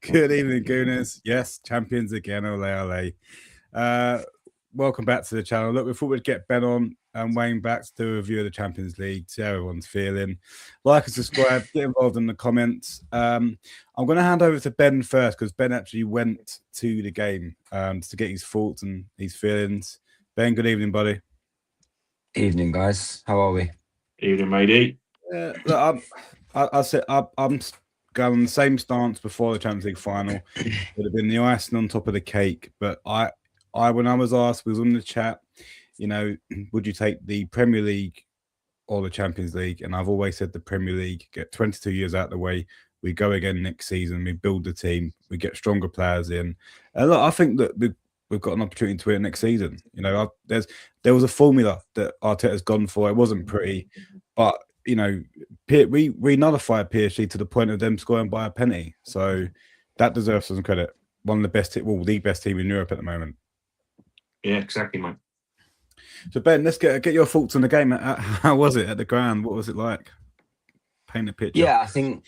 Good evening, Gooners. Yes, champions again. Ole, ole. Welcome back to the channel. Look, we thought we'd get Ben on and Wayne back to do a review of the Champions League, see how everyone's feeling. Like and subscribe, get involved in the comments. I'm going to hand over to Ben first because Ben actually went to the game to get his thoughts and his feelings. Ben, good evening, buddy. Evening, guys. How are we? Evening, matey. Look, I said I'm going the same stance before the Champions League final. It would have been the icing on top of the cake. But I when I was asked, we was on the chat, you know, would you take the Premier League or the Champions League? And I've always said the Premier League, get 22 years out of the way. We go again next season. We build the team. We get stronger players in. And look, I think that we've got an opportunity to win next season. You know, there was a formula that Arteta's gone for. It wasn't pretty, but you know, we nullified PSG to the point of them scoring by a penny. So that deserves some credit. One of the best, the best team in Europe at the moment. Yeah, exactly, mate. So Ben, let's get your thoughts on the game. How was it at the ground? What was it like? Paint a picture. Yeah, I think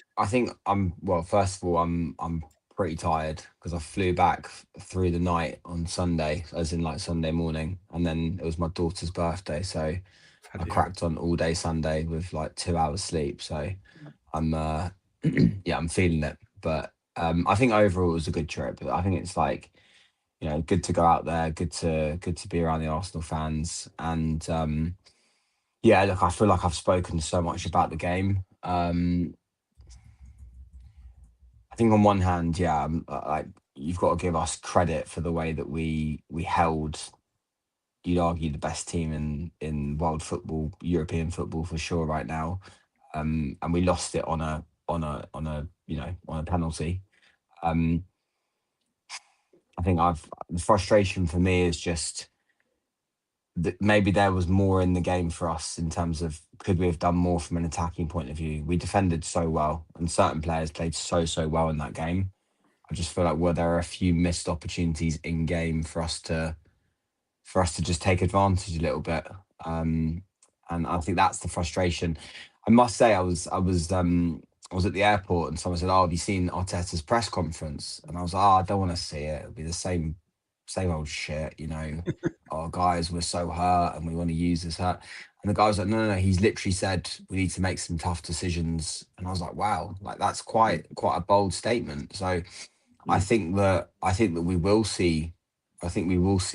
well. First of all, I'm pretty tired because I flew back through the night on Sunday, as in like Sunday morning, and then it was my daughter's birthday, so I cracked on all day Sunday with like 2 hours sleep. So I'm yeah, I'm feeling it. But I think overall it was a good trip. I think it's like, you know, good to go out there, good to be around the Arsenal fans. And yeah, look, I feel like I've spoken so much about the game. I think on one hand, yeah, like you've got to give us credit for the way that we held, you'd argue, the best team in world football, European football for sure right now. And we lost it on a penalty. I think the frustration for me is just that maybe there was more in the game for us in terms of could we have done more from an attacking point of view. We defended so well and certain players played so well in that game. I just feel like there are a few missed opportunities in game for us to just take advantage a little bit. And I think that's the frustration. I must say I was at the airport and someone said, "Oh, have you seen Arteta's press conference?" And I was like, "Oh, I don't want to see it. It'll be the same old shit, you know." "Oh, guys, we're so hurt and we want to use this hurt." And the guy was like, no, he's literally said we need to make some tough decisions. And I was like, wow, like that's quite a bold statement. So I think that we will see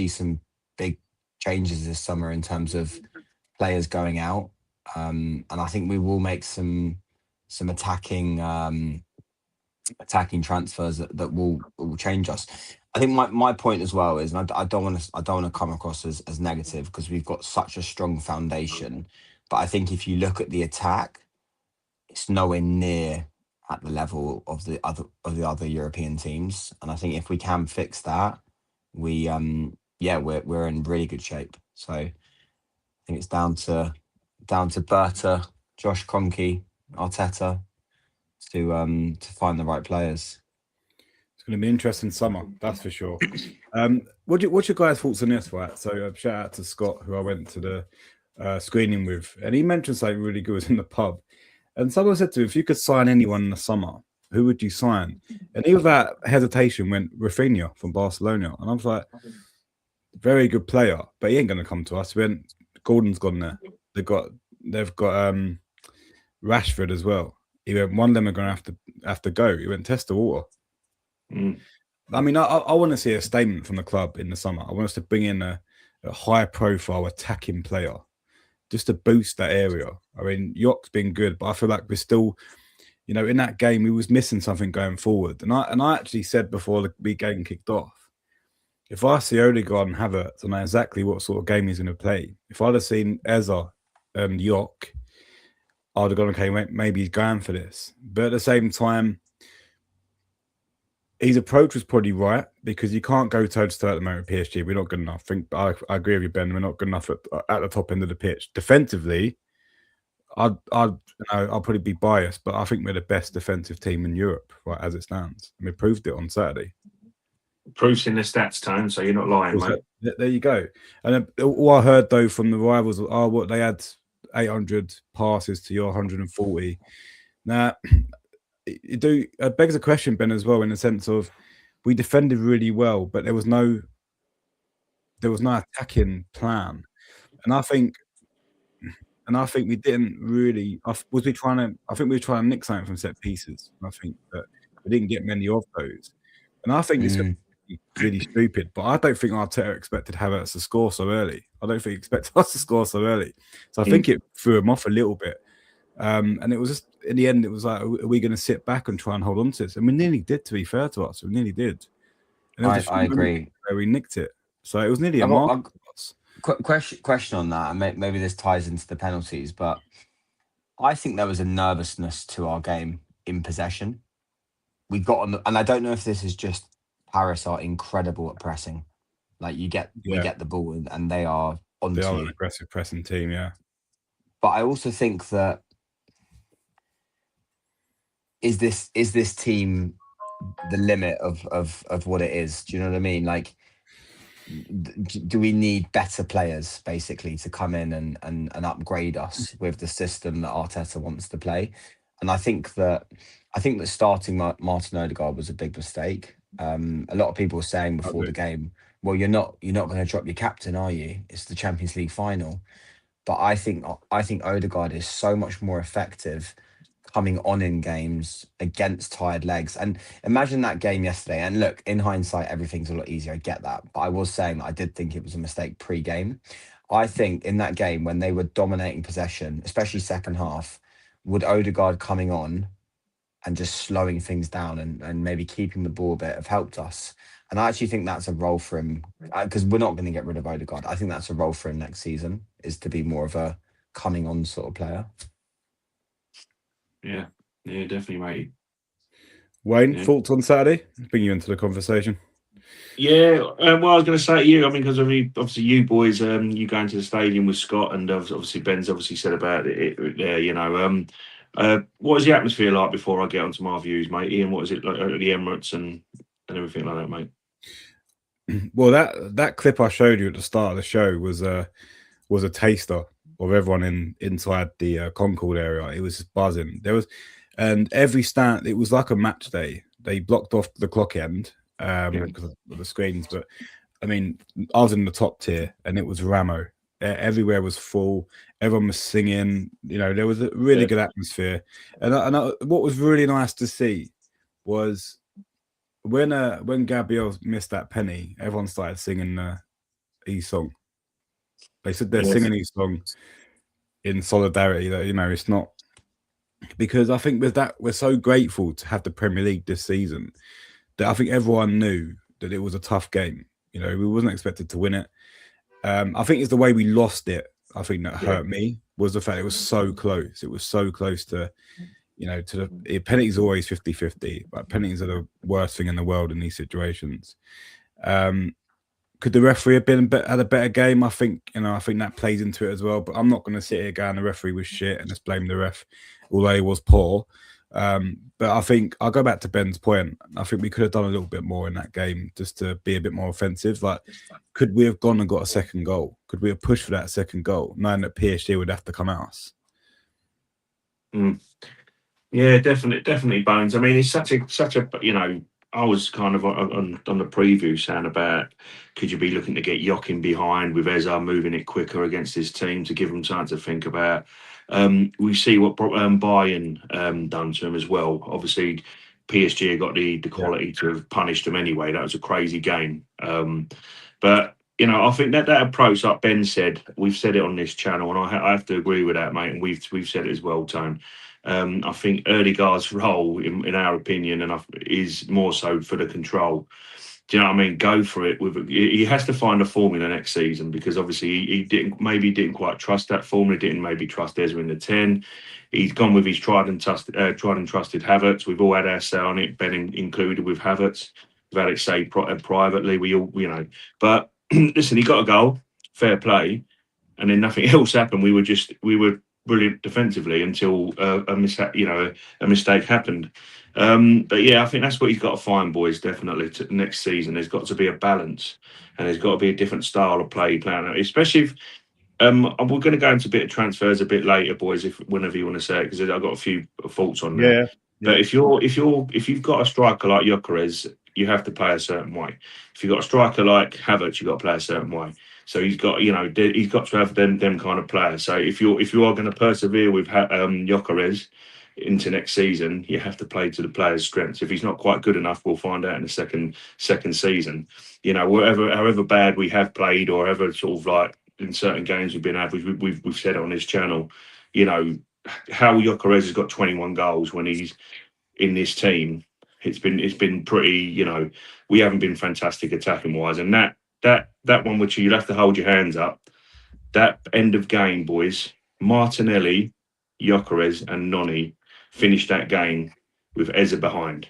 some big changes this summer in terms of players going out. And I think we will make some attacking transfers that will change us. I think my point as well is, and I don't want to come across as negative because we've got such a strong foundation, but I think if you look at the attack, it's nowhere near at the level of the other European teams. And I think if we can fix that, we're in really good shape. So I think it's down to Berta, Josh Kroenke, Arteta to find the right players. It's going to be an interesting summer, that's for sure. What's your guys' thoughts on this, right? So shout out to Scott, who I went to the screening with, and he mentioned something really good in the pub. And someone said to him, if you could sign anyone in the summer, who would you sign? And he, without hesitation, went Rafinha from Barcelona. And I was like, very good player, but he ain't going to come to us. He went, Gordon's gone there. They've got Rashford as well. He went, one of them are going to have to go. He went, test the water. I mean, I want to see a statement from the club in the summer. I want us to bring in a high-profile attacking player just to boost that area. I mean, York's been good, but I feel like we're still, you know, in that game, we was missing something going forward. And I actually said before the game kicked off, if I see Odegaard and Havertz, I know exactly what sort of game he's going to play. If I'd have seen Eza and York, I'd have gone, okay, maybe he's going for this. But at the same time, his approach was probably right because you can't go toe-to-toe at the moment with PSG. We're not good enough. I agree with you, Ben. We're not good enough at the top end of the pitch. Defensively, I'll probably be biased, but I think we're the best defensive team in Europe, right, as it stands. And we proved it on Saturday. Proof's in the stats, Tone, so you're not lying, mate. There you go. And all I heard, though, from the rivals, they had 800 passes to your 140. Now, it begs a question, Ben, as well, in the sense of we defended really well, but there was no attacking plan, and I think we didn't really. I think we were trying to nick something from set pieces. And I think that we didn't get many of those, and I think it's really stupid. But I don't think Arteta expected Havertz to score so early. I don't think he expected us to score so early. So I think it threw him off a little bit. And it was just, in the end, it was like, are we going to sit back and try and hold on to this? And we nearly did, to be fair to us. We nearly did. And I agree. Where we nicked it. So it was nearly a mark. Question on that, and maybe this ties into the penalties, but I think there was a nervousness to our game in possession. We got on and I don't know if this is just Paris are incredible at pressing. Like we get the ball and they are onto you. They are an aggressive pressing team, yeah. But I also think that is this team the limit of what it is? Do you know what I mean? Like, do we need better players basically to come in and upgrade us with the system that Arteta wants to play? And I think that starting Martin Odegaard was a big mistake. A lot of people were saying before the game, well, you're not going to drop your captain, are you? It's the Champions League final. But I think Odegaard is so much more effective coming on in games against tired legs. And imagine that game yesterday. And look, in hindsight, everything's a lot easier. I get that. But I was saying that I did think it was a mistake pre-game. I think in that game, when they were dominating possession, especially second half, would Odegaard coming on and just slowing things down and maybe keeping the ball a bit have helped us. And I actually think that's a role for him, because we're not going to get rid of Odegaard. I think that's a role for him next season, is to be more of a coming on sort of player. Yeah, definitely, mate. Wayne, thoughts on Saturday? Bring you into the conversation. Yeah, well, I was going to say to you, I mean, because obviously you boys, you going to the stadium with Scott, and obviously Ben's obviously said about it there, you know. What was the atmosphere like before I get onto my views, mate? Ian, what was it like at the Emirates and everything like that, mate? Well, that clip I showed you at the start of the show was a taster of everyone inside the Concord area. It was just buzzing. And every stand, it was like a match day. They blocked off the clock end because of the screens. But I mean, I was in the top tier, and it was Ramo. Everywhere was full. Everyone was singing. You know, there was a really good atmosphere. And what was really nice to see was when Gabriel missed that penny, everyone started singing his song. They said they're singing his song in solidarity. That, you know, it's not, because I think with that, we're so grateful to have the Premier League this season that I think everyone knew that it was a tough game. You know, we wasn't expected to win it. I think it's the way we lost it. I think that hurt me, was the fact it was so close. It was so close to, you know, to the penalties are always 50-50, but penalties are the worst thing in the world in these situations. Could the referee have had a better game? I think that plays into it as well. But I'm not going to sit here going the referee was shit and just blame the ref, although he was poor. But I think I'll go back to Ben's point. I think we could have done a little bit more in that game just to be a bit more offensive. Like, could we have gone and got a second goal? Could we have pushed for that second goal, knowing that PSG would have to come at us? Yeah, definitely, Bones. I mean, it's such a you know. I was kind of on the preview saying about, could you be looking to get Joachim behind with Eza moving it quicker against his team to give them time to think about. We see what Bayern done to him as well. Obviously, PSG got the quality to have punished them anyway. That was a crazy game. But you know, I think that approach, like Ben said, we've said it on this channel, and I have to agree with that, mate. And we've said it as well, Tone. I think Odegaard's role, in our opinion, is more so for the control. Do you know what I mean? Go for it. He has to find a formula next season, because obviously he didn't quite trust that formula. Didn't maybe trust Ezra in the 10. He's gone with his tried and trusted Havertz. We've all had our say on it, Ben included, with Havertz. We've had it say privately. We all, you know, but listen, he got a goal, fair play, and then nothing else happened. We were brilliant defensively until a mistake happened. But yeah, I think that's what he's got to find, boys. Definitely next season, there's got to be a balance, and there's got to be a different style of play plan. Especially if we're going to go into a bit of transfers a bit later, boys. If whenever you want to say it, because I've got a few thoughts on that. But if you've got a striker like Gyökeres, you have to play a certain way. If you've got a striker like Havertz, you've got to play a certain way. So he's got to have them kind of players. So if you are going to persevere with Gyökeres into next season, you have to play to the player's strengths. If he's not quite good enough, we'll find out in the second season. However bad we have played, or ever sort of like in certain games we've been average, we've said it on this channel. How Gyökeres has got 21 goals when he's in this team. It's been pretty. We haven't been fantastic attacking wise, and that one which you'll have to hold your hands up. That end of game, boys. Martinelli, Gyökeres, and Noni finished that game with Eza behind.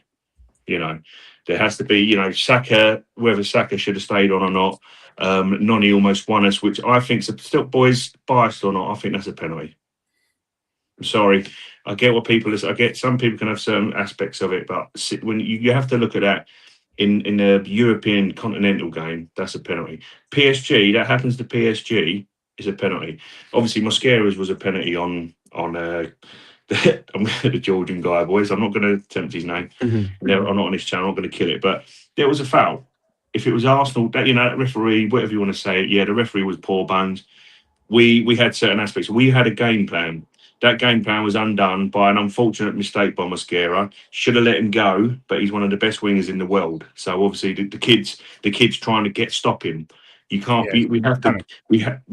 There has to be, Saka, whether Saka should have stayed on or not. Noni almost won us, which I think, still, boys, biased or not, I think that's a penalty. I'm sorry. I get what people I get some people can have certain aspects of it, but when you have to look at that in a European continental game, that's a penalty. PSG, that happens to PSG, is a penalty. Obviously, Mosquera's was a penalty on the Georgian guy, boys. I'm not going to attempt his name. I'm not on his channel. I'm not going to kill it. But there was a foul. If it was Arsenal, that referee, whatever you want to say, the referee was poor bones. We had certain aspects. We had a game plan. That game plan was undone by an unfortunate mistake by Mosquera. Should have let him go, but he's one of the best wingers in the world. So obviously the kids trying to stop him. You can't be. We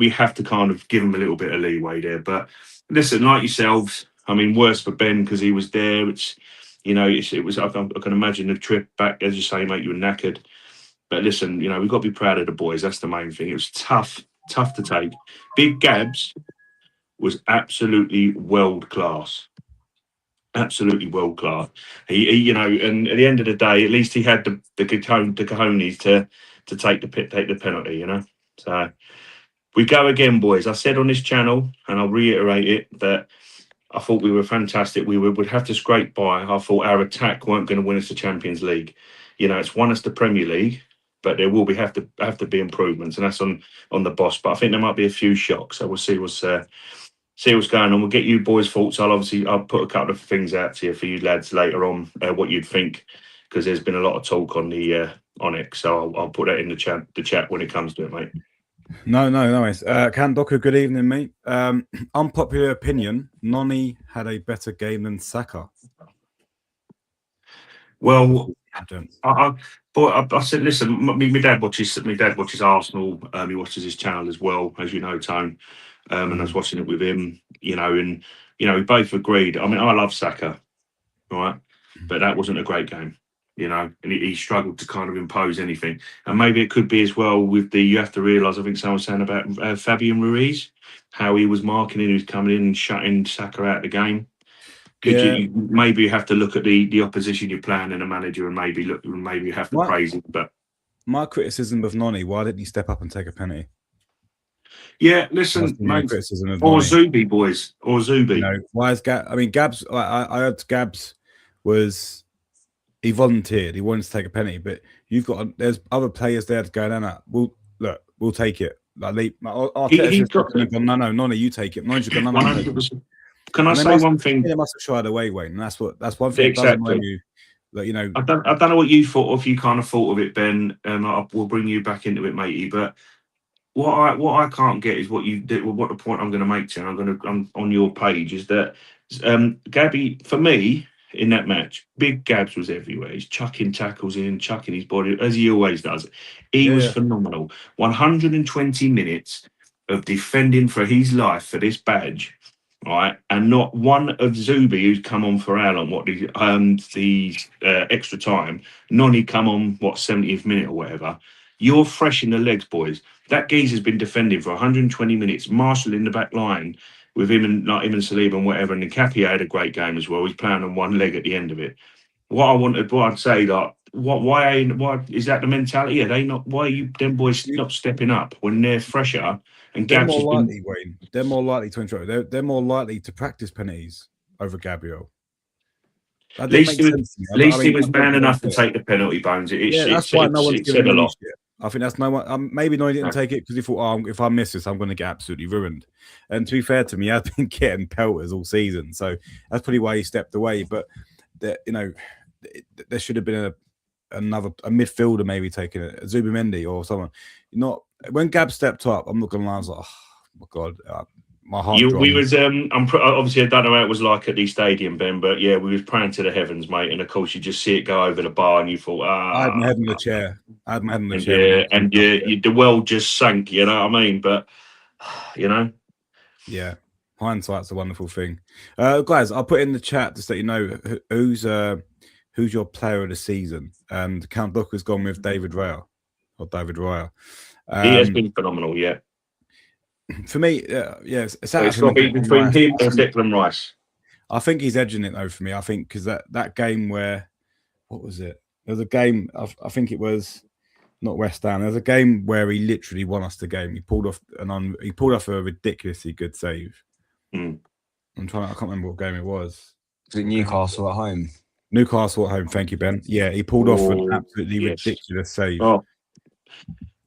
have to kind of give him a little bit of leeway there. But listen, like yourselves, I mean, worse for Ben because he was there. It was. I can imagine the trip back, as you say, mate. You were knackered. But listen, we've got to be proud of the boys. That's the main thing. It was tough to take. Big Gabs was absolutely world class. Absolutely world class. He and at the end of the day, at least he had the cojones to take the penalty. So we go again, boys. I said on this channel, and I'll reiterate it, that I thought we were fantastic. We would have to scrape by. I thought our attack weren't going to win us the Champions League. It's won us the Premier League, but there will have to be improvements, and that's on the boss. But I think there might be a few shocks. So we'll see what's going on. We'll get you boys' thoughts. I'll put a couple of things out to you for you lads later on, what you'd think, because there's been a lot of talk on it. So I'll put that in the chat when it comes to it, mate. No worries. Kandoku, good evening, mate. Unpopular opinion: Noni had a better game than Saka. Well, I said, listen, my dad watches Arsenal. He watches his channel as well, as you know, Tone. And I was watching it with him, and we both agreed. I mean, I love Saka, right? But that wasn't a great game, and he struggled to kind of impose anything. And maybe it could be as well with you have to realise, I think someone was saying about Fabian Ruiz, how he was marking he was coming in and shutting Saka out of the game. Maybe you have to look at the opposition you're playing and a manager, and maybe you have to praise him. But my criticism of Noni, why didn't he step up and take a penalty? Yeah, listen, mate, or Zubi, boys, or Zubi. Why is Gabs? I mean, Gabs. I heard Gabs he volunteered. He wanted to take a penalty, but there's other players there to go down. We'll take it. He's got Noni, you take it. Noni's gone, no. Can I say one thing? They must have shied away, Wayne. That's one thing. Exactly. I don't know what you thought, or if you kind of thought of it, Ben. We'll bring you back into it, matey. But what I can't get is what the point I'm going to make to you. I'm on your page is that Gabby, for me, in that match, Big Gabs was everywhere. He's chucking tackles in, chucking his body as he always does. He was phenomenal. 120 minutes of defending for his life for this badge. Right, and not one of Zubi, who's come on for how long? The extra time? Noni come on 70th minute or whatever. You're fresh in the legs, boys. That geezer's been defending for 120 minutes, marshalling the back line with him and Saliba and whatever. And Nkapia had a great game as well. He's playing on one leg at the end of it. What I'd say, why is that the mentality? Are they not? Why are them boys not stepping up when they're fresher? And they're more likely, Wayne. They're more likely to enjoy. They're more likely to practice penalties over Gabriel. At least he was man enough to take the penalty, Bones. That's why no one's giving him a lot. I think that's no one. Maybe no one didn't take it because he thought, if I miss this, I'm going to get absolutely ruined. And to be fair to me, I've been getting pelters all season, so that's probably why he stepped away. But that there should have been a midfielder maybe taking it, Zubimendi or someone. Not when Gab stepped up. I'm not gonna lie. I was like, oh my god, my heart dropped. We was obviously I don't know how it was like at the stadium, Ben, but yeah, we was praying to the heavens, mate. And of course, you just see it go over the bar, and you thought, I had my head in the chair. The world just sank. You know what I mean? But yeah, hindsight's a wonderful thing. Guys, I'll put in the chat just so you know who's your player of the season. And Count Duck has gone with David Raya. He has been phenomenal. Yeah. For me, yes, it's got to be between him and Declan Rice. I think he's edging it though for me. I think because that game where, what was it? There was a game. I think it was not West Ham. There was a game where he literally won us the game. He pulled off a ridiculously good save. I can't remember what game it was. Was it Newcastle at home? Newcastle at home. Thank you, Ben. Yeah, he pulled off an absolutely ridiculous save. Oh.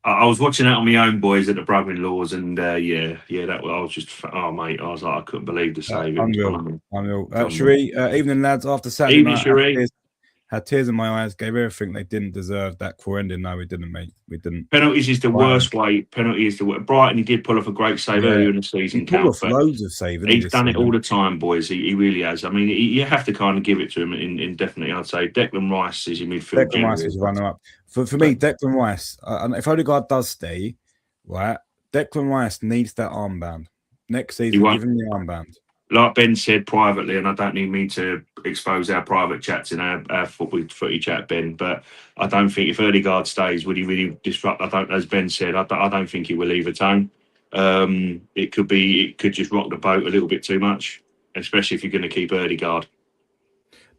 I was watching that on my own, boys, at the brother-in-laws, and I was just, mate, I was like, I couldn't believe the save. Unreal. Cherie, evening, lads. After Saturday night, had tears in my eyes, gave everything they didn't deserve. That poor ending. No, we didn't, mate. We didn't. Penalties is the worst way. Penalty is the worst. Brighton, he did pull off a great save earlier in the season. He pulled off loads of saves. He's done it all the time, boys. He really has. I mean, you have to kind of give it to him. Indefinitely, I'd say Declan Rice is your midfield. Declan Rice is runner-up. For me, Declan Rice, if Odegaard does stay, right, Declan Rice needs that armband. Next season, give him the armband. Like Ben said privately, and I don't need me to expose our private chats in our footy chat, Ben, but I don't think if Odegaard stays, would he really disrupt? As Ben said, I don't think he will leave a tone. It could just rock the boat a little bit too much, especially if you're going to keep Odegaard.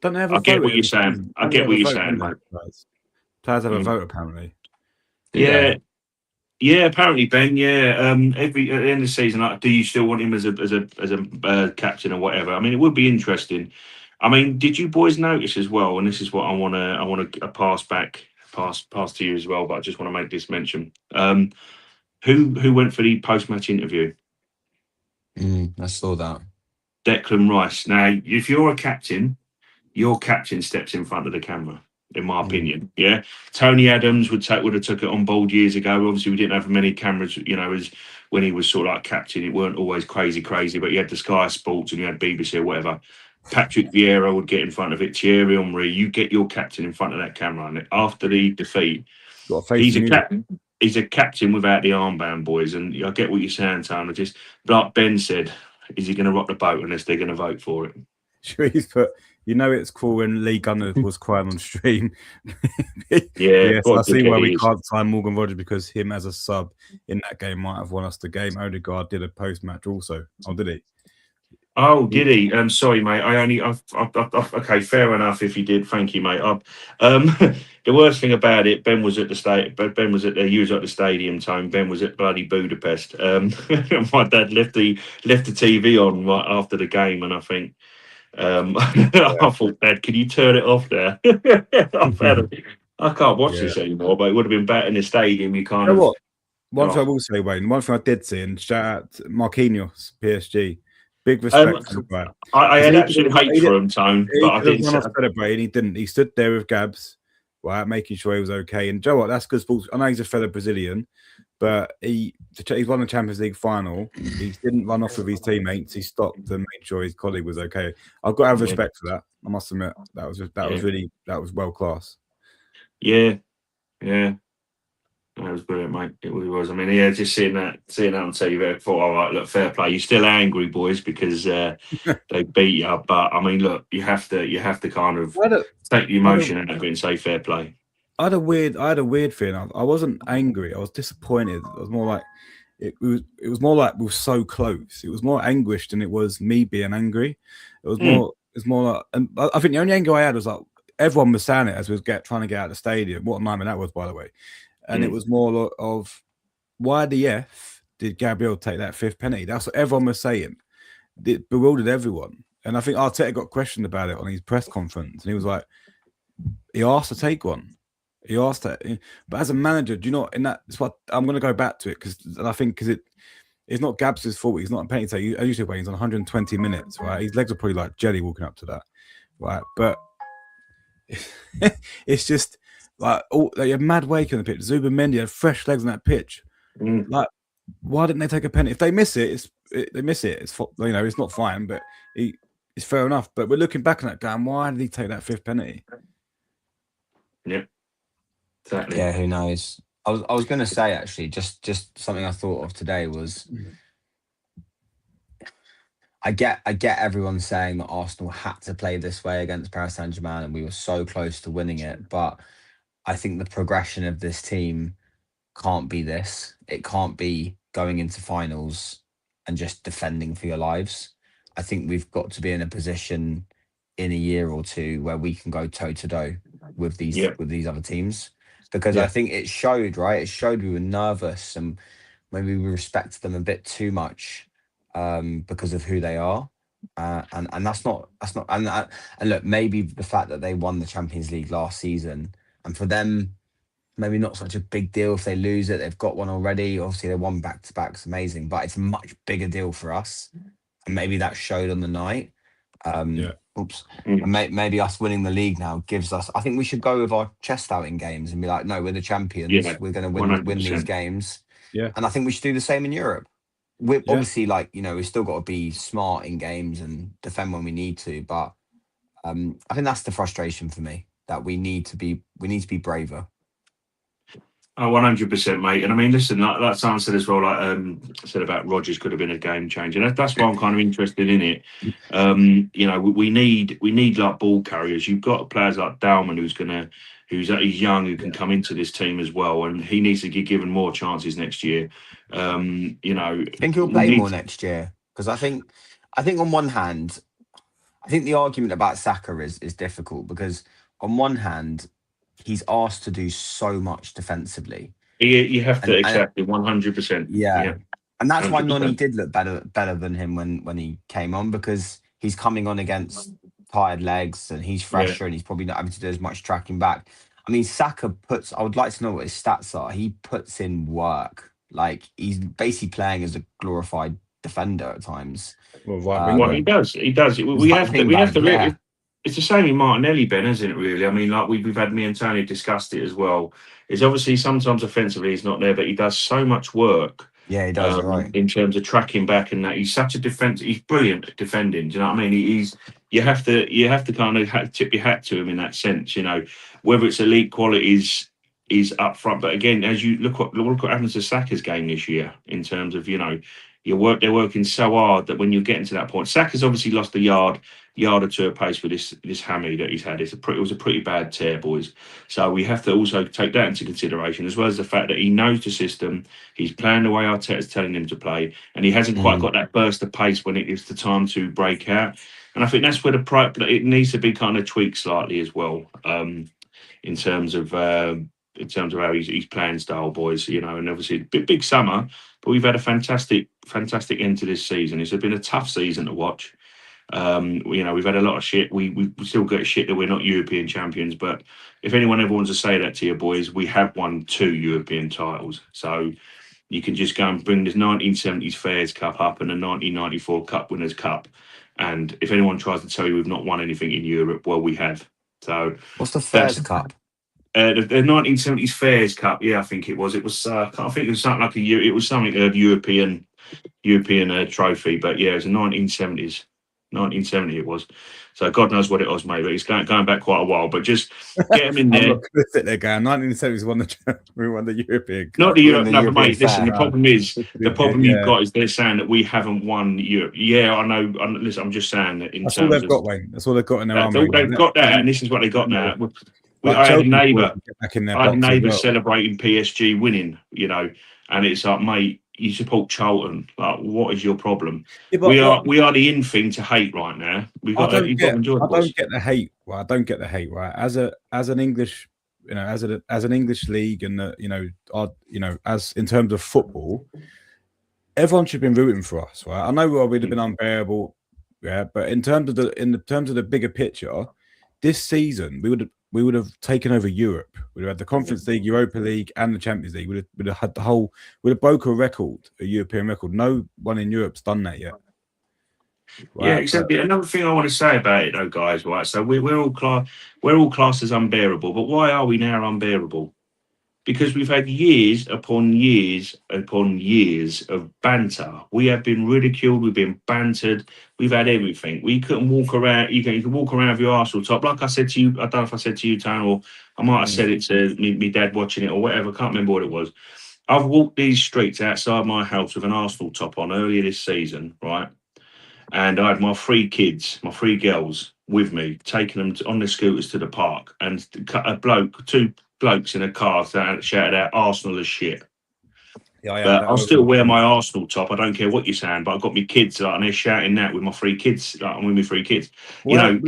I get what you're saying. I get what you're saying, mate. Players have a vote, apparently. Yeah, apparently, Ben. Yeah, at the end of the season, do you still want him as a captain or whatever? I mean, it would be interesting. I mean, did you boys notice as well? And this is what I want to pass to you as well. But I just want to make this mention. Who went for the post-match interview? I saw that. Declan Rice. Now, if you're a captain, your captain steps in front of the camera. In my opinion, yeah. Tony Adams would have took it on board years ago. Obviously, we didn't have many cameras, as when he was sort of like captain. It weren't always crazy, but you had the Sky Sports and you had BBC or whatever. Patrick Vieira would get in front of it. Thierry Henry, you get your captain in front of that camera. And after the defeat, he's a captain. He's a captain without the armband, boys. And I get what you're saying, Tony. Just like Ben said, is he going to rock the boat unless they're going to vote for it? Sure, he's put. It's cool when Lee Gunner was crying on stream. Yes, I see why we can't sign Morgan Rogers because him as a sub in that game might have won us the game. Odegaard did a post-match also. Oh, did he? Oh, did he? Sorry, mate. Okay, fair enough. If he did, thank you, mate. The worst thing about it, Ben was at the stadium time. Ben was at bloody Budapest. My dad left the TV on right after the game, and I think. I thought, Dad, can you turn it off there? I can't watch this anymore, but it would have been better in the stadium. You kind of. What? One thing I will say, Wayne. One thing I did see, and shout out to Marquinhos, PSG. Big respect for the guy. I had absolute hate for him, Tone, but I didn't celebrate. He didn't. He stood there with Gabs, right, making sure he was okay. And Joe, you know what? That's good sports. I know he's a fellow Brazilian, but he's won the Champions League final. He didn't run off with his teammates. He stopped and made sure his colleague was okay. I've got to have respect for that. I must admit that was well class. Yeah. That was brilliant, mate. It really was. I mean, just seeing that on TV, I thought, all right, look, fair play. You're still angry, boys, because they beat you. But I mean, look, you have to kind of take the emotion out of it and say fair play. I had a weird feeling. I wasn't angry. I was disappointed. I was more like it was more like we were so close. It was more anguish than it was me being angry. It was more. It's more like, and I think the only anger I had was like everyone was saying it as we was trying to get out of the stadium. What a moment that was, by the way. And it was more of why the F did Gabriel take that fifth penalty? That's what everyone was saying. It bewildered everyone. And I think Arteta got questioned about it on his press conference. And he was like, he asked to take one. He asked that. But as a manager, do you know, that's what I'm going to go back to it because it's not Gabs' fault. He's not a penalty. As you said, he's on 120 minutes, right? His legs are probably like jelly walking up to that, right? But it's just like they had mad wake on the pitch. Zubimendi had fresh legs on that pitch. Like, why didn't they take a penalty? If they miss it, they miss it. It's it's not fine, but it's fair enough. But we're looking back on that going, why did he take that 5th penalty? Yeah, exactly. Yeah, who knows? I was going to say, actually, just something I thought of today was, I get everyone saying that Arsenal had to play this way against Paris Saint-Germain and we were so close to winning it, but I think the progression of this team can't be this. It can't be going into finals and just defending for your lives. I think we've got to be in a position in a year or two where we can go toe to toe with these other teams, because I think it showed, right? It showed we were nervous and maybe we respected them a bit too much because of who they are. And that's not and look, maybe the fact that they won the Champions League last season, and for them, maybe not such a big deal if they lose it. They've got one already. Obviously, they won back-to-back. It's amazing, but it's a much bigger deal for us. And maybe that showed on the night. Maybe us winning the league now gives us... I think we should go with our chest out in games and be like, no, we're the champions. Yeah, we're going to win these games. Yeah. And I think we should do the same in Europe. We're obviously, we've still got to be smart in games and defend when we need to. But I think that's the frustration for me, that we need to be braver. Oh, 100%, mate. And I mean, listen, like Sam said as well, like I said about Rodgers could have been a game changer. And that's why I'm kind of interested in it. We need like ball carriers. You've got players like Dalman who's young, who can come into this team as well, and he needs to get given more chances next year. I think he'll play more next year, because I think on one hand, I think the argument about Saka is difficult, because on one hand, he's asked to do so much defensively. You have to, exactly, 100%. Yeah. And that's 100%. Why Noni did look better than him when he came on, because he's coming on against tired legs and he's fresher and he's probably not having to do as much tracking back. I mean, Saka I would like to know what his stats are. He puts in work. Like, he's basically playing as a glorified defender at times. Well, he does. We have to. It's the same in Martinelli, Ben, isn't it, really? I mean, like we've had me and Tony discussed it as well. It's obviously sometimes offensively he's not there, but he does so much work. Yeah, he does, right. In terms of tracking back and that. He's such a he's brilliant at defending. Do you know what I mean? You have to kind of tip your hat to him in that sense, whether it's elite qualities is up front. But again, as you look what happens to Saka's game this year, in terms of, they're working so hard that when you're getting to that point, Saka's obviously lost a yard or two of pace with this hammy that he's had. It was a pretty bad tear, boys. So we have to also take that into consideration, as well as the fact that he knows the system. He's playing the way Arteta's telling him to play, and he hasn't quite got that burst of pace when it is the time to break out. And I think that's where it needs to be kind of tweaked slightly as well, in terms of how he's playing style, boys. And obviously big summer, but we've had a fantastic end to this season. It's been a tough season to watch. We've had a lot of shit. We still get shit that we're not European champions, but if anyone ever wants to say that to you, boys, we have won 2 European titles. So you can just go and bring this 1970s Fairs Cup up and the 1994 Cup Winners' Cup, and if anyone tries to tell you we've not won anything in Europe, well, we have. So what's the Fairs Cup? The 1970s Fairs Cup, I think it was. It was. I think it was something like it was something European trophy, but yeah, it was the 1970s. 1970 it was. So God knows what it was, mate. But it's going back quite a while. But just get them in there. They're going. 1970s we won the European. Not the Europe. No, but mate, listen. The problem you've got is they're saying that we haven't won Europe. Yeah, I know. Listen, I'm just saying that. That's all they've got, Wayne. That's all they've got in their army. They've got that, and this is what they got now. I had a neighbour celebrating PSG winning, and it's like, mate, you support Charlton. Like, what is your problem? Yeah, we are the in thing to hate right now. I don't get the hate. Well, I don't get the hate. Right, as an English, as an English league, and as in terms of football, everyone should have been rooting for us, right? I know we'd have been unbearable, but in terms of the bigger picture, this season we would have taken over Europe. We'd have had the Conference League, Europa League, and the Champions League. We'd have had we'd have broke a European record. No one in Europe's done that yet. Yeah, exactly. Another thing I want to say about it, though, guys, right? So we're all classed as unbearable, but why are we now unbearable? Because we've had years upon years upon years of banter. We have been ridiculed. We've been bantered. We've had everything. We couldn't walk around. You can walk around with your Arsenal top. Like I said to you, I don't know if I said to you, Tone, or I might have said it to me dad watching it or whatever. Can't remember what it was. I've walked these streets outside my house with an Arsenal top on earlier this season, right? And I had my three kids, my three girls with me, taking them on their scooters to the park. And two blokes in a car shouted out Arsenal as shit. But I'll still wear my Arsenal top. I don't care what you're saying, but I've got my kids and they're shouting that with my three kids. I'm with my three kids. Well,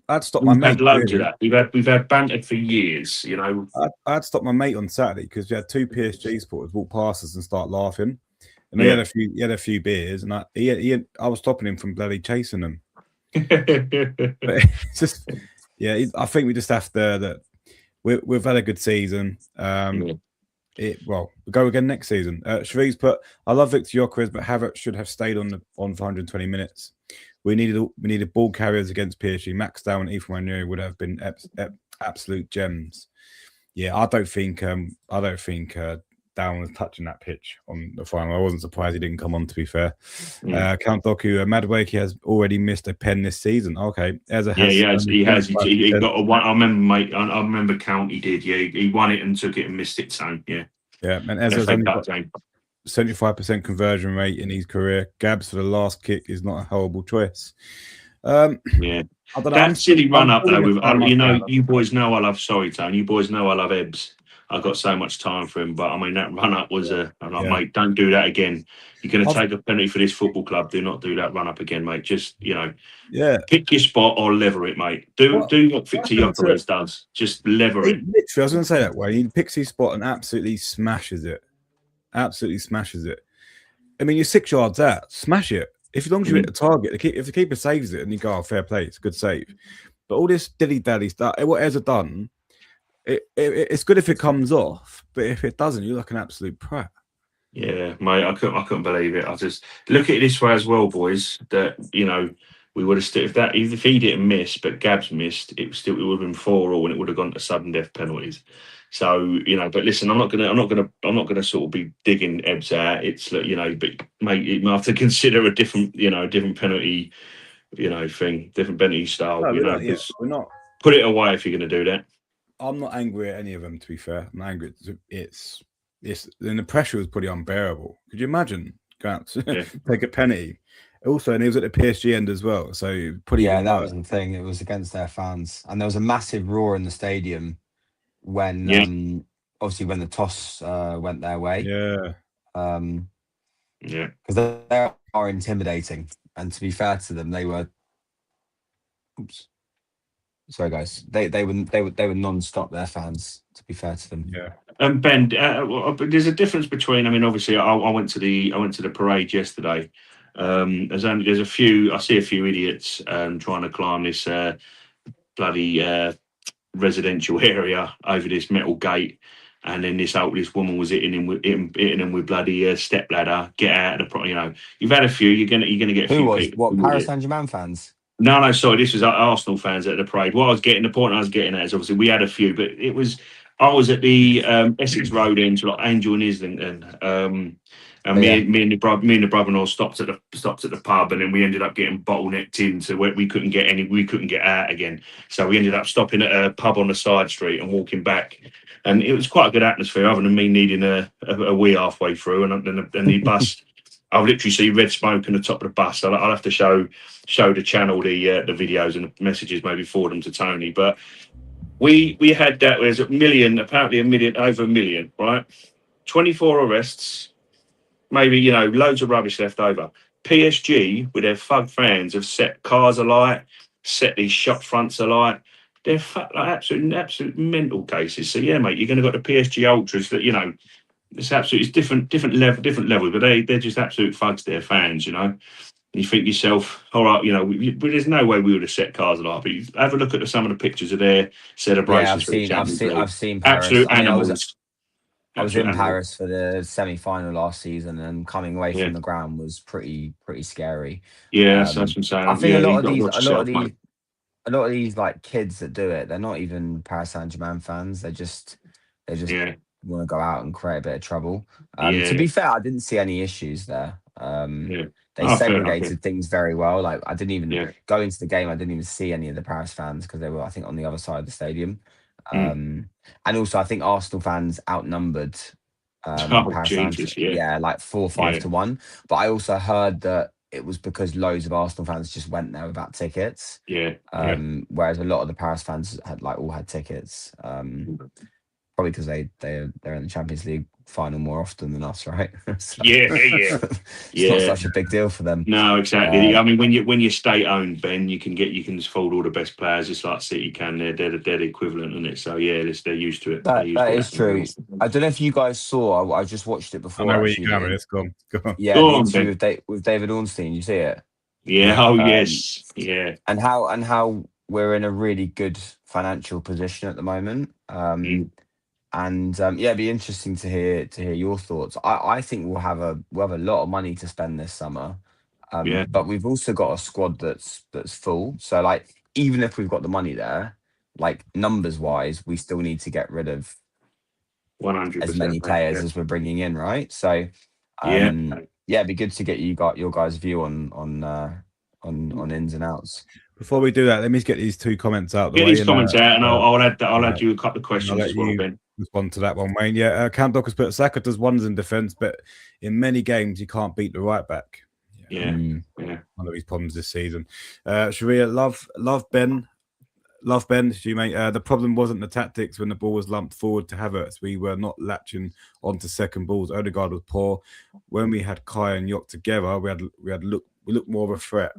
I'd stop my mate. Loads of that. We've had banter for years. I'd stop my mate on Saturday because we had two PSG supporters walk past us and start laughing. And he had a few beers, and I was stopping him from bloody chasing them. But it's just, I think we just have to. We've had a good season. We'll go again next season. Shreve's put, I love Victor Gyökeres, but Havertz should have stayed on for 120 minutes. We needed ball carriers against PSG. Max Down and Ethan Waneri would have been absolute gems. Yeah, I don't think Down was touching that pitch on the final. I wasn't surprised he didn't come on, to be fair. Count Doku, Madueke has already missed a pen this season. Okay. He has. He got a one. I remember, mate. I remember Count, he did. Yeah, he won it and took it and missed it. So, yeah. Yeah, and Ezra's only got 75% conversion rate in his career. Gabs for the last kick is not a horrible choice. I don't know. That silly run up, though, you boys know I love, sorry, Tone, you boys know I love Ebbs. I've got so much time for him, but I mean, that run up was mate, don't do that again. You're going to take a penalty for this football club. Do not do that run up again, mate. Just, pick your spot or lever it, mate. Do what Victor Gyökeres does. Just lever it. Literally, I was going to say that way. He picks his spot and absolutely smashes it. I mean, you're 6 yards out. Smash it. As long as you hit the target, if the keeper saves it and you go, fair play, it's a good save. But all this dilly-dally stuff, what Ezra done, it's good if it comes off, but if it doesn't, you're like an absolute prat. Yeah, mate, I couldn't believe it. I just look at it this way as well, boys. That we would have still if he didn't miss, but Gabs missed, it would have been 4-4, and it would have gone to sudden death penalties. So but listen, I'm not gonna sort of be digging Ebbs out. It's but mate, you have to consider a different penalty, thing, different penalty style. No, we're not. Put it away if you're going to do that. I'm not angry at any of them, to be fair. I'm angry. It's and the pressure was pretty unbearable. Could you imagine going out to take a penalty? Also, and he was at the PSG end as well. So pretty. Yeah, that was the thing. It was against their fans, and there was a massive roar in the stadium when obviously when the toss went their way. Because they are intimidating, and to be fair to them, they were. Oops. Sorry, guys. They were non-stop. Their fans. To be fair to them. Yeah. Ben, there's a difference between. I mean, obviously, I went to the parade yesterday. There's a few. I see a few idiots trying to climb this bloody residential area over this metal gate, and then this woman was hitting him with bloody step ladder. Get out of the. You've had a few. You're gonna get. Who was what? Paris Saint-Germain fans. No, sorry. This was Arsenal fans at the parade. The point I was getting at is obviously we had a few, but I was at the Essex Road end, like Angel and Islington, and me and the brother-in-law stopped at the pub, and then we ended up getting bottlenecked into where we couldn't get out again. So we ended up stopping at a pub on the side street and walking back, and it was quite a good atmosphere, other than me needing a wee halfway through, and the bus. I'll literally see red smoke on the top of the bus. I'll have to show the channel the videos and the messages, maybe forward them to Tony. But we had that. There's apparently over a million, right? 24 arrests, maybe loads of rubbish left over. PSG with their thug fans have set cars alight, set these shop fronts alight. They're absolute mental cases. So yeah, mate, you're going to got the PSG ultras that it's different levels, but they're just absolute thugs. They're fans, And you think to yourself, all right, there's no way we would have set cars alight. But you have a look at some of the pictures of their celebrations. Yeah, I've seen absolute animals. I was in Paris for the semi-final last season, and coming away from the ground was pretty scary. Yeah, that's what I'm saying. I think you a lot got of these like kids that do it, they're not even Paris Saint-Germain fans. They just want to go out and create a bit of trouble. To be fair, I didn't see any issues there. They segregated things very well. Like I didn't even go into the game. I didn't even see any of the Paris fans because they were, I think, on the other side of the stadium. And also, I think Arsenal fans outnumbered Paris Saint-Germain, like 4 or 5 to 1. But I also heard that it was because loads of Arsenal fans just went there without tickets. Whereas a lot of the Paris fans all had tickets. Probably because they're in the Champions League final more often than us, right? So, it's not such a big deal for them. No, exactly. I mean, when you're state owned, Ben, you can just fold all the best players. It's like City can. They're the equivalent, isn't it? So they're used to it. That is true. I don't know if you guys saw. I just watched it before. I know where you're going. It's gone. Yeah, the interview with David Ornstein. You see it? Yeah. Oh yes. Yeah. And how we're in a really good financial position at the moment. And it'd be interesting to hear your thoughts. I think we'll have a lot of money to spend this summer, but we've also got a squad that's full. So like, even if we've got the money there, like numbers wise, we still need to get rid of 100% as many players as we're bringing in, right? So it'd be good to get your guys' view on ins and outs. Before we do that, let me get these 2 comments out. Get these comments out, and I'll add you a couple of questions as well, Ben. Respond to that one, Wayne. Yeah, Count Dockers put Saka does wonders in defence, but in many games you can't beat the right back. One of his problems this season. Sharia, love Ben. You mate. The problem wasn't the tactics when the ball was lumped forward to Havertz. We were not latching onto second balls. Odegaard was poor. When we had Kai and Yok together, we looked more of a threat.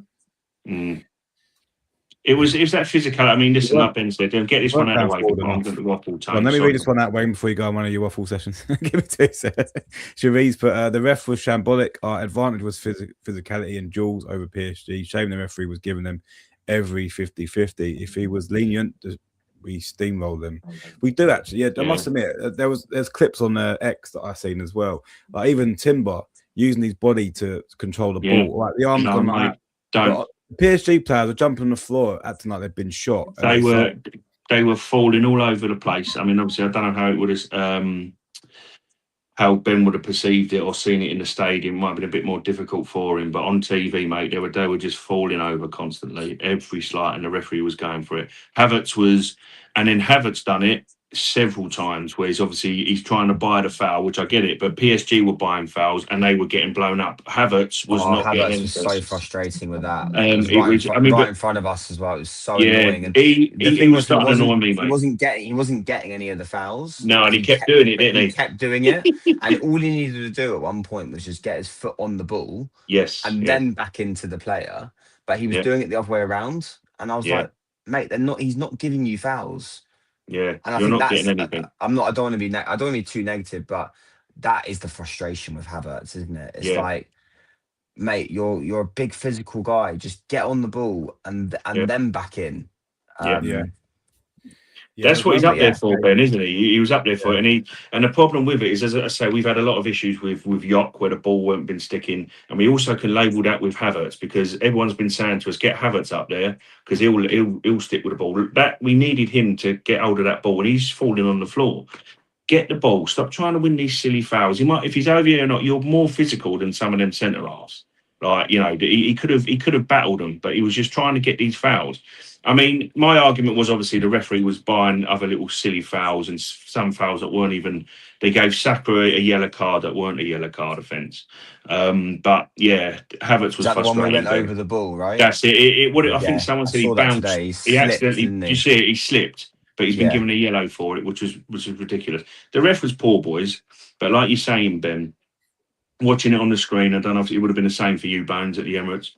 It was that physical. I mean, listen, like Ben said, get this one out of the way. I'm going to waffle time. Well, let me read this one out, Wayne, before you go on one of your waffle sessions. Give it 2 seconds. Cherise put, the ref was shambolic. Our advantage was physicality and duels over PSG. Shame the referee was giving them every 50-50. If he was lenient, we steamrolled them. We do actually. Yeah, I must admit, there's clips on X that I've seen as well. Like even Timber using his body to control the ball. Like the arms gone like that. PSG players are jumping on the floor, acting like they've been shot. They were falling all over the place. I mean, obviously, I don't know how it would have, how Ben would have perceived it or seen it in the stadium. It might have been a bit more difficult for him, but on TV, mate, they were just falling over constantly, every slight, and the referee was going for it. Havertz done it several times where he's trying to buy the foul, which I get it, but PSG were buying fouls and they were getting blown up. Havertz was so frustrating with that. Right in front of us as well. It was so annoying. And he was starting to annoy me, mate. He wasn't getting any of the fouls. No, and he kept doing it, didn't he? He kept doing it, and all he needed to do at one point was just get his foot on the ball, then back into the player. But he was doing it the other way around, and I was like, mate, he's not giving you fouls. Yeah, and you're not getting anything. I don't want to be too negative, but that is the frustration with Havertz, isn't it? It's like, mate, you're a big physical guy. Just get on the ball and then back in. That's what he's up there for, Ben, isn't he? He was up there for it, and the problem with it is, as I say, we've had a lot of issues with Yok where the ball won't been sticking, and we also can label that with Havertz because everyone's been saying to us, get Havertz up there because he'll stick with the ball. That we needed him to get hold of that ball, and he's falling on the floor. Get the ball. Stop trying to win these silly fouls. If he's over here or not, you're more physical than some of them centre halves. Like he could have battled them, but he was just trying to get these fouls. I mean, my argument was obviously the referee was buying other little silly fouls and some fouls that weren't even. They gave Saka a yellow card that weren't a yellow card offence. But yeah, Havertz was frustrating. The one where he went over the ball, right? That's it. I think someone said he bounced. He accidentally. You see it? He slipped, but he's been given a yellow for it, which was ridiculous. The ref was poor, boys. But like you're saying, Ben, watching it on the screen, I don't know if it would have been the same for you, Bones, at the Emirates.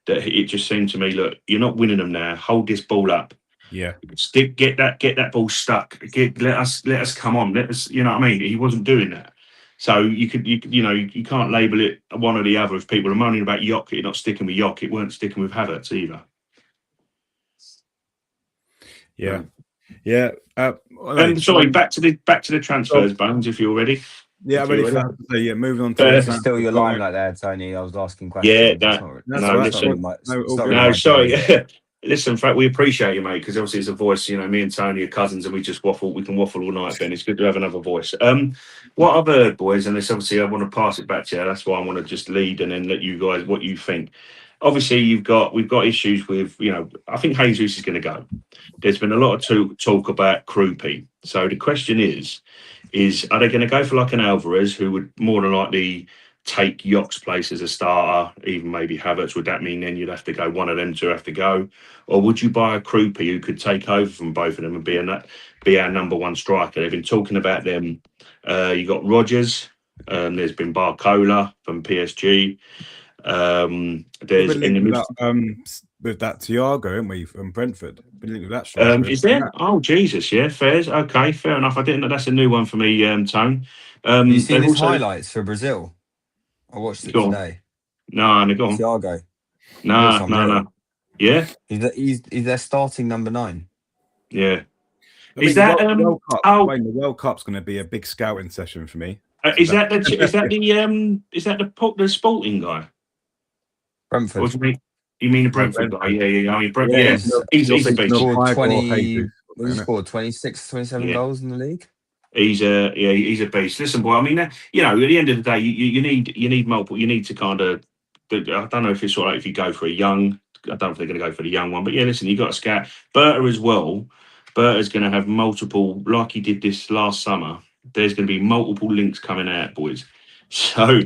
That it just seemed to me, look, you're not winning them now. Hold this ball up. Yeah. Get that ball stuck. Let us come on. Let us. You know what I mean? He wasn't doing that. So you can't label it one or the other. If people are moaning about Yok, it not sticking with Yok, it weren't sticking with Havertz either. Yeah. Yeah. Anyway, Sorry, back to the transfers, Bones, if you're ready. Yeah, If ready you're for ready. that. So, yeah, moving on to Fair. the This is transfer still your guide. limelight there, Tony. I was asking Yeah, questions. no, listen. It's not really No, my sorry. journey. Listen, Frank, we appreciate you, mate, because obviously it's a voice. You know, me and Tony are cousins, and we just waffle. We can waffle all night, Ben. It's good to have another voice. What I've heard, boys, and this obviously I want to pass it back to you. That's why I want to just lead and then let you guys what you think. Obviously, we've got issues with. I think Jesus is going to go. There's been a lot of talk about Krupi. So the question is are they going to go for like an Alvarez, who would more than likely take Yock's place as a starter, even maybe Havertz? Would that mean then you'd have to go, one of them two have to go? Or would you buy a Krupi who could take over from both of them and be our number one striker? They've been talking about them. You got Rodgers. There's been Barcola from PSG. There's We've in the been midfield. with that Thiago, haven't we, from Brentford? Been linked with that striker. Is there? Oh, Jesus, yeah, fairs. Okay, fair enough. I didn't know. That's a new one for me, Tone. Have you seen They've his also highlights for Brazil? I watched it go on. today. No, go on. Thiago. No. Yeah, He's their starting number 9. yeah. I mean, Is that the World Cup? oh? Wayne, the World Cup's going to be a big scouting session for me. Is that the Sporting guy? Brentford. Or do you mean the Brentford guy? Yeah. I mean, Brentford. Yeah, He's a beast. Scored He 26, 27 goals in the league. He's a beast. Listen, boy. I mean, at the end of the day, you need multiple. You need to kind of. I don't know if it's sort of like if you go for a young. I don't know if they're going to go for the young one, but yeah, listen, you got to scout Berta as well. Berta's going to have multiple, like he did this last summer. There's going to be multiple links coming out, boys. So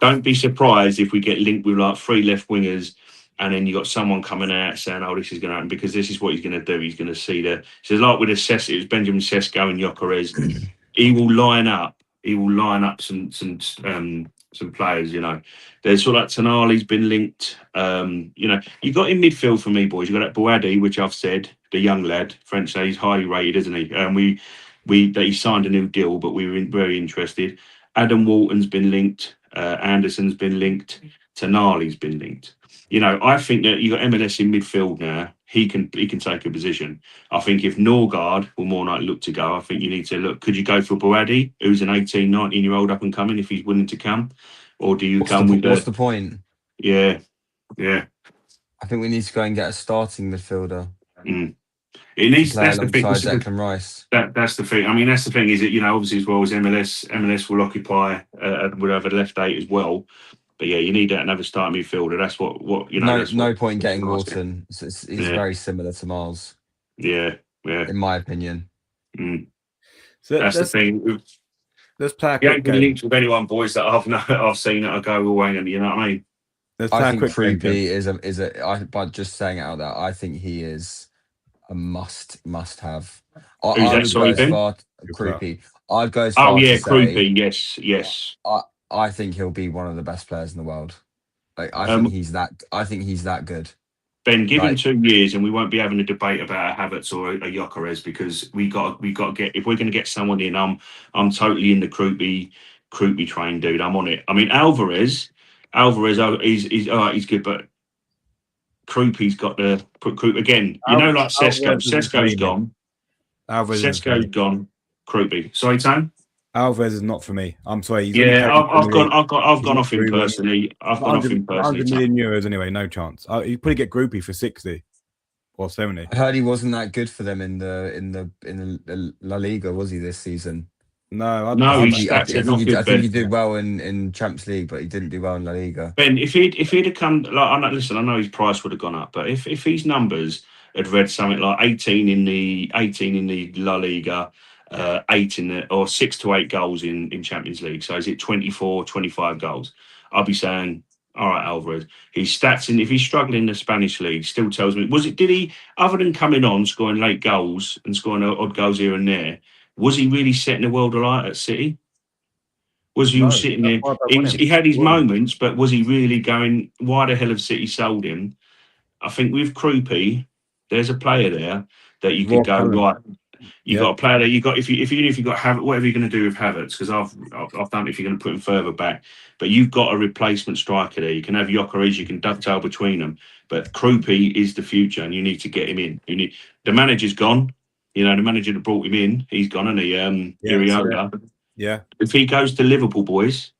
don't be surprised if we get linked with like 3 left wingers. And then you got someone coming out saying, "Oh, this is going to happen," because this is what he's going to do. He's going to see so like with Sesko, it was Benjamin Sesko and Gyökeres. He will line up. Some players. There's sort of like Tonali's been linked. You got in midfield for me, boys. You got that Boadi, which I've said, the young lad, French lad. He's highly rated, isn't he? And he signed a new deal, but we were very interested. Adam Walton's been linked. Anderson's been linked. Tonali's been linked. I think that you got MLS in midfield now. He can take a position. I think if Norgard will more likely look to go, I think you need to look. Could you go for Boadi, who's an 18, 19-year-old up and coming, if he's willing to come? Or do you What's the point? Yeah. I think we need to go and get a starting midfielder. It needs play that's the thing. alongside Declan Rice. That's the thing. I mean, that's the thing. Is it obviously as well as MLS will occupy would have a left 8 as well. But yeah, you need another starting midfielder. That's what No point getting Wharton. He's very similar to Miles. Yeah. In my opinion. So that's the thing. Let's play a quick game. You ain't linked with anyone, boys, that I've seen that I go away, and you know what I mean. I think Krupi by just saying it out there, I think he is a must have. Who's that? Krupi. I'd go as far. Oh yeah, to say, Krupi. Yes. I think he'll be one of the best players in the world. I think he's that good. Ben, give him 2 years, and we won't be having a debate about a Havertz or a Gyökeres, because we got to get, if we're going to get someone in. I'm totally in the Krupi train, dude. I'm on it. I mean, Alvarez, he's good, but Krupi's got the Krupi again. Like Sesko's gone. Sesko's gone. Krupi. Sorry, Tom. Alvarez is not for me. I'm sorry. I've gone off him personally. I've gone off him personally. 100 million euros anyway, no chance. He'd probably get Groupie for 60 or 70. I heard he wasn't that good for them in the La Liga, was he, this season? No, I think he did well in Champions League, but he didn't do well in La Liga. Ben, if he'd have come, I know his price would have gone up, but if his numbers had read something like 18 in the La Liga, 6 to 8 goals in Champions League, so is it 24, 25 goals? I'll be saying, all right, Alvarez. His stats if he's struggling in the Spanish league, still tells me, did he, other than coming on, scoring late goals and scoring odd goals here and there, was he really setting the world alight at City? Was he sitting there? He had his moments, but was he really going, why the hell have City sold him? I think with Krupi, there's a player there that you could go, right, you got a player there. You got if you got Havertz, whatever you're going to do with Havertz, because I've done it if you're going to put him further back. But you've got a replacement striker there. You can have Gyökeres, you can dovetail between them. But Krupi is the future, and you need to get him in. The manager's gone. You know, the manager that brought him in, he's gone, hasn't he? Iriola. Yeah. If he goes to Liverpool, boys,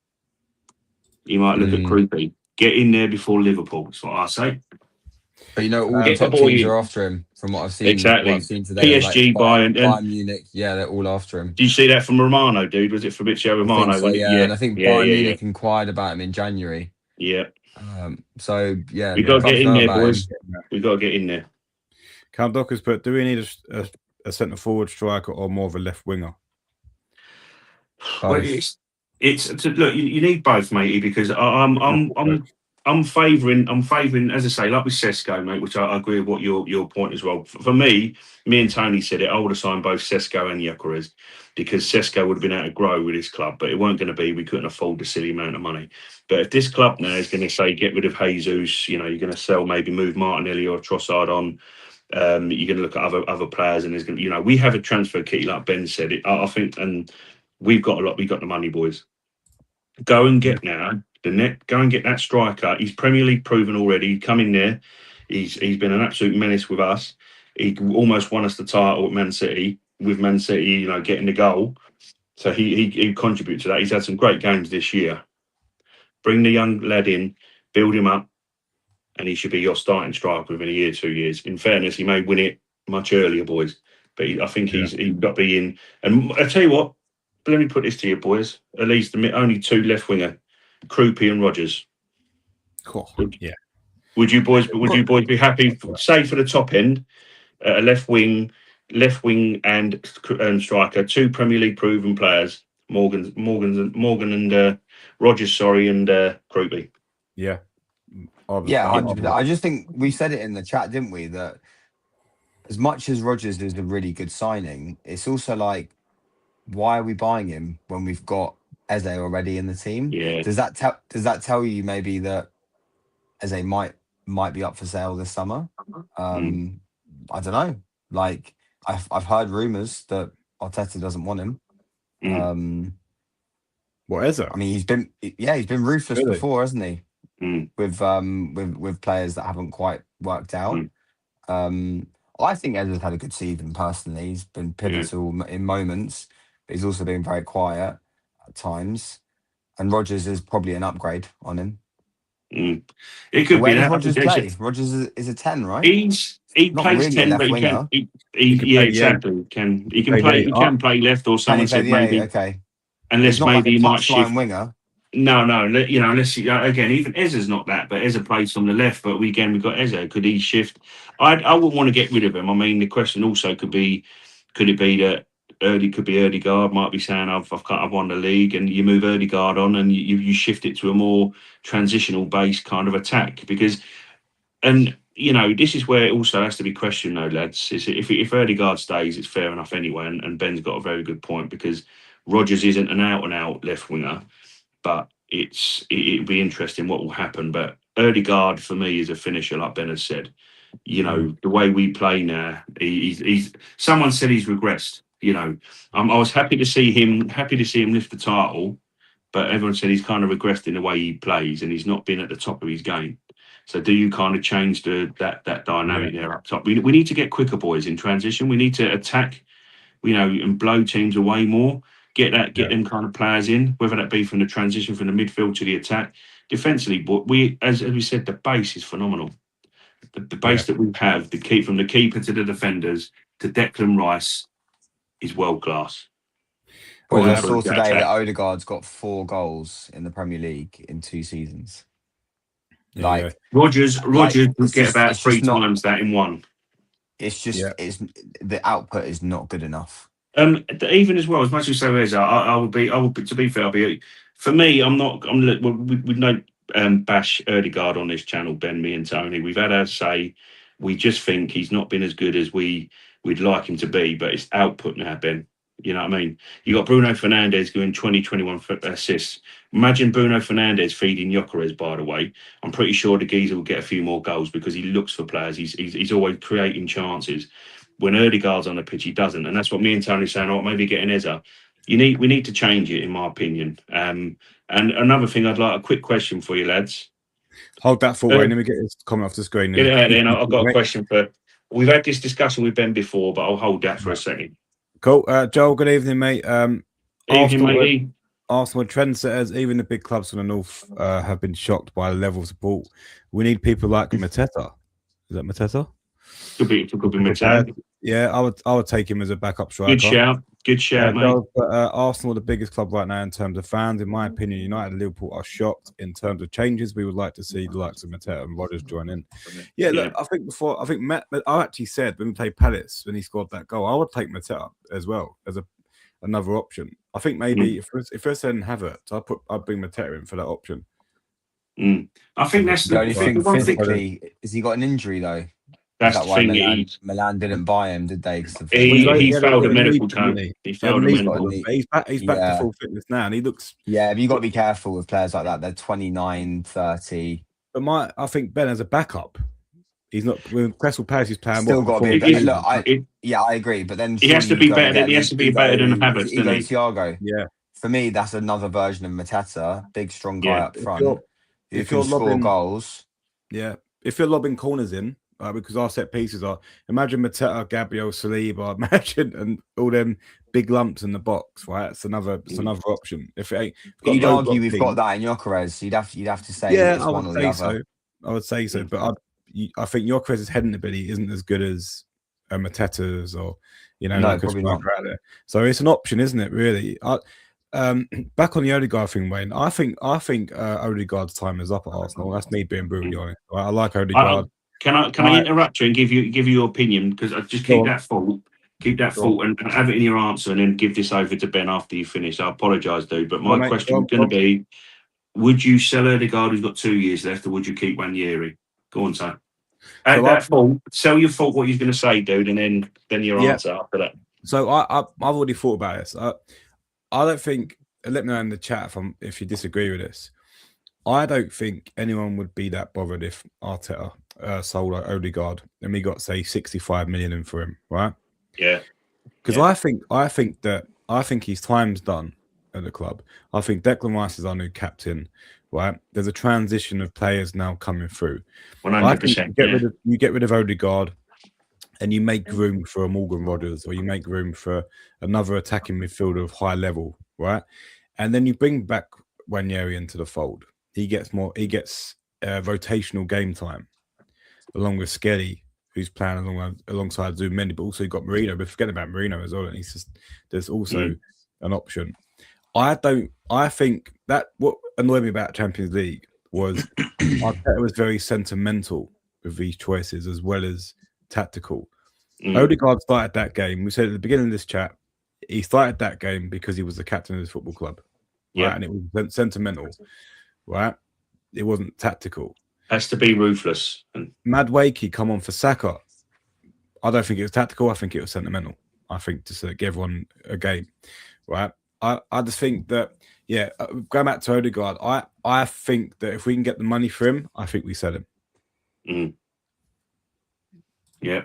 he might look at Creepy. Get in there before Liverpool. That's what I say. But you know, all the Get the top boy teams in. are after him. From what I've seen, Exactly. what I've seen today, like PSG, Bayern, Bayern Munich, yeah, they're all after him. Do you see that from Romano, dude? Was it Fabrizio Romano? I think so, yeah. And I think Bayern Munich inquired about him in January. Yeah. So yeah, we got to get in there, boys. We got to get in there. Count Dockers put, do we need a centre forward striker or more of a left winger? Well, it's look. You need both, matey, because I'm favouring. As I say, like with Sesko, mate. Which I agree with what your point as well. For me and Tony said it. I would have signed both Sesko and Gyökeres because Sesko would have been able to grow with his club, but it weren't going to be. We couldn't afford the silly amount of money. But if this club now is going to say get rid of Jesus, you know, you're going to sell, maybe move Martinelli or Trossard on. You're going to look at other players, and there's going to, you know, we have a transfer kitty, like Ben said. I think, and we've got the money, boys. Go and get now the net. Go and get that striker. He's Premier League proven already. He'd come in there. He's been an absolute menace with us. He almost won us the title at Man City. With Man City, you know, getting the goal. So he contributed to that. He's had some great games this year. Bring the young lad in, build him up, and he should be your starting striker within a year, 2 years. In fairness, he may win it much earlier, boys. But I think he's got to be in. And I tell you what, let me put this to you, boys. At least the only two left winger, Krupi and Rodgers. Cool. Yeah. Would you boys be happy? Say for the top end, a left wing and striker, two Premier League proven players, Morgan and Rodgers, sorry, and Krupi. Yeah. Yeah, 100%. I just think we said it in the chat, didn't we? That as much as Rodgers is a really good signing, it's also like, why are we buying him when we've got Eze already in the team? Yeah. Does that tell you maybe that Eze might be up for sale this summer? I don't know. Like I've heard rumours that Arteta doesn't want him. What is it? I mean, he's been ruthless before, hasn't he? With players that haven't quite worked out. I think Eze's had a good season personally. He's been pivotal in moments, but he's also been very quiet at times. And Rodgers is probably an upgrade on him. It could where be. Does Rodgers play? Rodgers is a 10, right? He plays really 10, but he can play left, or someone said maybe. Okay. Unless maybe he might shift. Winger. No, you know, unless again, even Eze's not that, but Eze plays from the left. But we've got Eze. Could he shift? I wouldn't want to get rid of him. I mean, the question also could it be that Ødegaard might be saying I've won the league, and you move Ødegaard on and you shift it to a more transitional based kind of attack, because, and you know, this is where it also has to be questioned though, lads. Is if Ødegaard stays, it's fair enough anyway, and Ben's got a very good point, because Rodgers isn't an out and out left winger, but it'll be interesting what will happen. But Ødegaard for me is a finisher, like Ben has said. You know, the way we play now, he's someone said he's regressed. You know, I was happy to see him lift the title, but everyone said he's kind of regressed in the way he plays, and he's not been at the top of his game. So do you kind of change that dynamic there up top? We need to get quicker, boys, in transition. We need to attack, you know, and blow teams away more. Get them kind of players in, whether that be from the transition from the midfield to the attack. Defensively, but as we said, the base is phenomenal. The base that we have, from the keeper to the defenders to Declan Rice, is world class. Well, I saw today that Ødegaard's got 4 goals in the Premier League in 2 seasons. Rodgers would get about 3 times that in one. It's just the output is not good enough. Even as well, as much as so is, I would be. To be fair, for me. We don't bash Ødegaard on this channel, Ben, me and Tony. We've had our say. We just think he's not been as good as we'd like him to be, but it's output now, Ben. You know what I mean? You got Bruno Fernandes doing 21 assists. Imagine Bruno Fernandes feeding Gyökeres, by the way. I'm pretty sure the geezer will get a few more goals because he looks for players. He's always creating chances. When Ødegaard's on the pitch, he doesn't. And that's what me and Tony are saying, maybe getting Eze. We need to change it, in my opinion. And another thing, I'd like a quick question for you, lads. Hold that for Wayne. Let me get this comment off the screen. Then I've got a question for we've had this discussion with Ben before, but I'll hold that for a second. Cool. Joel, good evening, mate. Evening, matey. Arsenal trendsetters, even the big clubs from the north have been shocked by the level of support. We need people like Mateta. Is that Mateta? Could be Mateta. Yeah, I would take him as a backup striker. Good shout, mate. Arsenal are the biggest club right now in terms of fans. In my opinion, United and Liverpool are shocked in terms of changes. We would like to see the likes of Mateta and Rodgers join in. Yeah, look, I think Matt, I actually said when we played Palace, when he scored that goal, I would take Mateta as well as another option. I think maybe if we're saying Havertz, I'd bring Mateta in for that option. I think that's the only thing. Physically, has he got an injury though? That's the thing. Milan didn't buy him, did they? He failed a medical time. He failed a medical. He's back to full fitness now, and he looks. Yeah, but you got to be careful with players like that. They're 29, 30. But I think Ben as a backup, he's not. With Crystal Palace, he's playing. Still got to be. Look, I agree, but then he has to be better. He has to be better than Havertz. Thiago. Yeah. For me, that's another version of Mateta. Big, strong guy up front. If you're score goals. Yeah. If you're lobbing corners in. Because our set pieces are, imagine Mateta, Gabriel, Saliba, imagine, and all them big lumps in the box, right? It's another option. If it ain't, you'd argue we've got that in Gyökeres, you'd have to say it's one or the other. I would say so, but I think Gyökeres' heading ability isn't as good as Mateta's or like probably not. Out there. So it's an option, isn't it? Really. Back on the Odegaard thing, Wayne. I think Odegaard's time is up at Arsenal. That's me being brutally honest. I like Odegaard. Can I interrupt you and give you your opinion? Because I just keep that thought and have it in your answer, and then give this over to Ben after you finish. I apologise, dude, but my question is going to be: would you sell Odegaard, who's got 2 years left, or would you keep Ranieri? Go on, son. Sell your thought what you're going to say, dude, and then your answer after that. So I've already thought about this. I don't think. Let me know in the chat if you disagree with this. I don't think anyone would be that bothered if Arteta sold Odegaard and we got, say, 65 million in for him, right? Yeah. Because I think his time's done at the club. I think Declan Rice is our new captain, right? There's a transition of players now coming through. 100%. You get rid of Odegaard and you make room for a Morgan Rodgers, or you make room for another attacking midfielder of high level, right? And then you bring back Ranieri into the fold. He gets rotational game time, along with Skelly, who's playing alongside Zubimendi, but also you've got Marino. But forget about Marino as well. And there's also an option. I think that what annoyed me about Champions League was Arteta was very sentimental with these choices as well as tactical. Odegaard started that game. We said at the beginning of this chat, he started that game because he was the captain of his football club. Yeah, right? And it was sentimental. Right, it wasn't tactical. Has to be ruthless. And Madueke come on for Saka. I don't think it was tactical. I think it was sentimental. I think just to give everyone a game, right? I just think that going back to Odegaard, I think that if we can get the money for him, I think we sell him. Yeah.